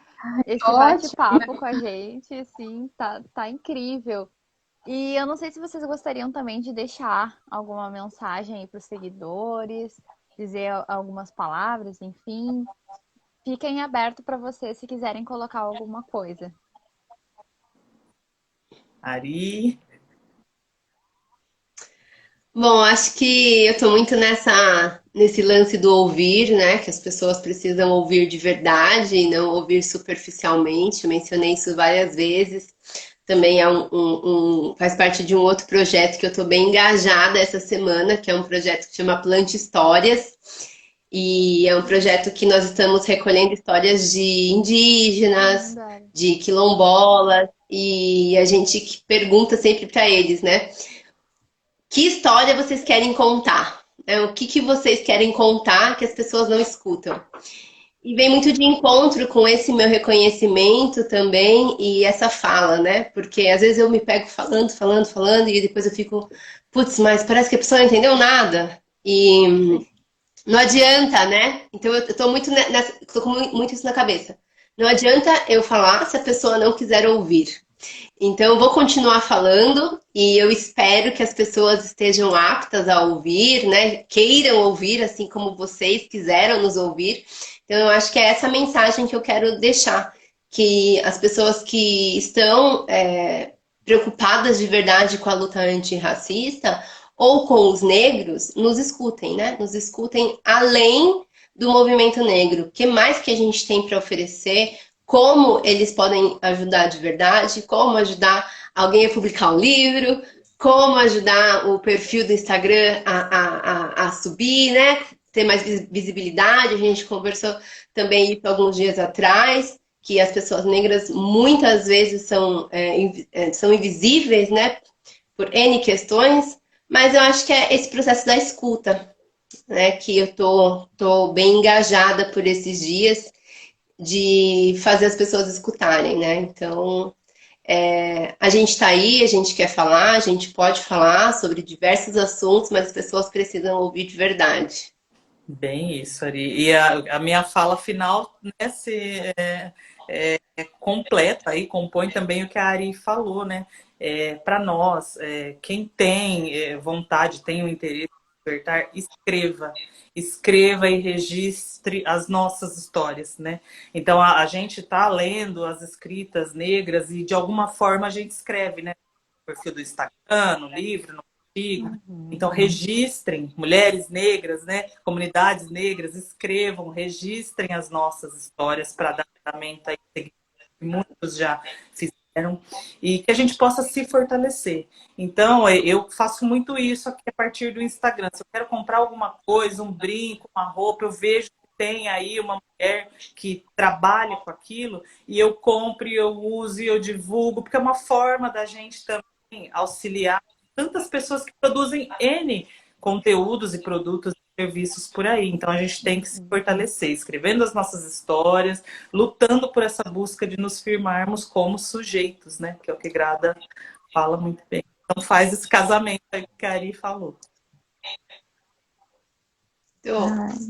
esse Ótimo. bate-papo com a gente, assim, tá incrível. E eu não sei se vocês gostariam também de deixar alguma mensagem aí para os seguidores, dizer algumas palavras, enfim. Fiquem aberto para vocês se quiserem colocar alguma coisa. Ari, Bom, acho que eu estou muito nesse lance do ouvir, né? Que as pessoas precisam ouvir de verdade e não ouvir superficialmente. Eu mencionei isso várias vezes. Também faz parte de um outro projeto que eu estou bem engajada essa semana, que é um projeto que chama Plante Histórias. E é um projeto que nós estamos recolhendo histórias de indígenas, de quilombolas, e a gente pergunta sempre para eles, né? Que história vocês querem contar? O que vocês querem contar que as pessoas não escutam? E vem muito de encontro com esse meu reconhecimento também e essa fala, né? Porque às vezes eu me pego falando, e depois eu fico, putz, mas parece que a pessoa não entendeu nada. E não adianta, né? Então eu tô muito tô com muito isso na cabeça. Não adianta eu falar se a pessoa não quiser ouvir. Então, eu vou continuar falando e eu espero que as pessoas estejam aptas a ouvir, né? Queiram ouvir, assim como vocês quiseram nos ouvir. Então, eu acho que é essa mensagem que eu quero deixar, que as pessoas que estão preocupadas de verdade com a luta antirracista ou com os negros, nos escutem, né? Nos escutem além do movimento negro. O que mais que a gente tem para oferecer? Como eles podem ajudar de verdade, como ajudar alguém a publicar um livro, como ajudar o perfil do Instagram a subir, né? Ter mais visibilidade. A gente conversou também isso alguns dias atrás, que as pessoas negras muitas vezes são invisíveis, né? Por N questões, mas eu acho que é esse processo da escuta, né? Que eu tô bem engajada por esses dias de fazer as pessoas escutarem, né? Então, a gente está aí, a gente quer falar, a gente pode falar sobre diversos assuntos, mas as pessoas precisam ouvir de verdade. bem isso, Ari. E a minha fala final, né, completa aí, compõe também o que a Ari falou, né? Para nós, quem tem vontade, tem o interesse de despertar, escreva e registre as nossas histórias, né? Então a gente está lendo as escritas negras e de alguma forma a gente escreve, né? No perfil do Instagram, no livro, no artigo. Então registrem, mulheres negras, né? Comunidades negras, escrevam, registrem as nossas histórias para dar andamento aí, muitos já fizeram, e que a gente possa se fortalecer. Então, eu faço muito isso aqui a partir do Instagram. Se eu quero comprar alguma coisa, um brinco, uma roupa, eu vejo que tem aí uma mulher que trabalha com aquilo, e eu compro, eu uso, e eu divulgo, porque é uma forma da gente também auxiliar tantas pessoas que produzem N conteúdos e produtos e serviços por aí. Então, a gente tem que se fortalecer, escrevendo as nossas histórias, lutando por essa busca de nos firmarmos como sujeitos, né? Que é o que Grada fala muito bem. Então faz esse casamento aí que a Ari falou.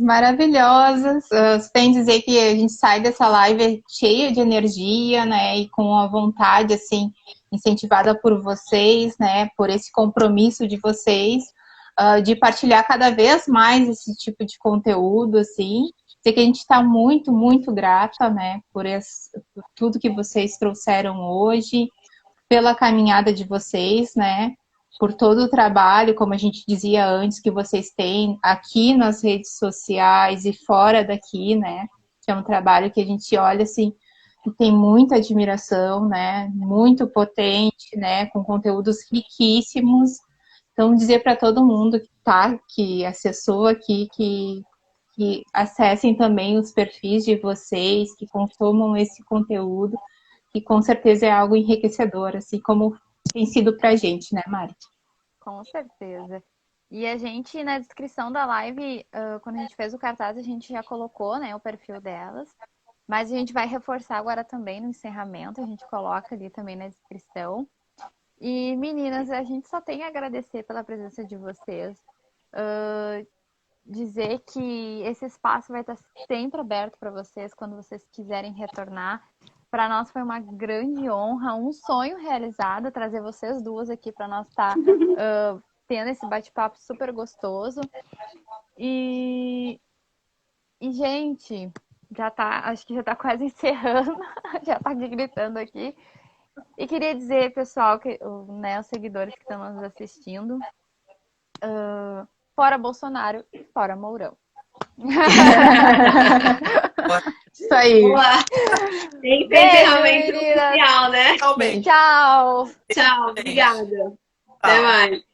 Maravilhosas. Sem dizer que a gente sai dessa live cheia de energia, né? E com a vontade, assim, incentivada por vocês, né? Por esse compromisso de vocês, de partilhar cada vez mais esse tipo de conteúdo, assim. Sei que a gente está muito, muito grata, né? Por tudo que vocês trouxeram hoje, pela caminhada de vocês, né? Por todo o trabalho, como a gente dizia antes, que vocês têm aqui nas redes sociais e fora daqui, né? Que é um trabalho que a gente olha assim e tem muita admiração, né? Muito potente, né? Com conteúdos riquíssimos. Então, dizer para todo mundo que acessou aqui, que acessem também os perfis de vocês, que consumam esse conteúdo, que com certeza é algo enriquecedor, assim como tem sido pra gente, né, Mari? Com certeza. E a gente, na descrição da live, quando a gente fez o cartaz, a gente já colocou, né, o perfil delas. Mas a gente vai reforçar agora também no encerramento, a gente coloca ali também na descrição. E, meninas, a gente só tem a agradecer pela presença de vocês. Dizer que esse espaço vai estar sempre aberto para vocês quando vocês quiserem retornar. Para nós foi uma grande honra, um sonho realizado, trazer vocês duas aqui para nós estar tendo esse bate-papo super gostoso. E, gente, acho que já tá quase encerrando, já tá aqui gritando aqui. E queria dizer, pessoal, né, os seguidores que estão nos assistindo, fora Bolsonaro e fora Mourão. Isso aí. Boa. Tem que ter encerramento oficial, né? Tchau. Tchau, obrigada. Até mais.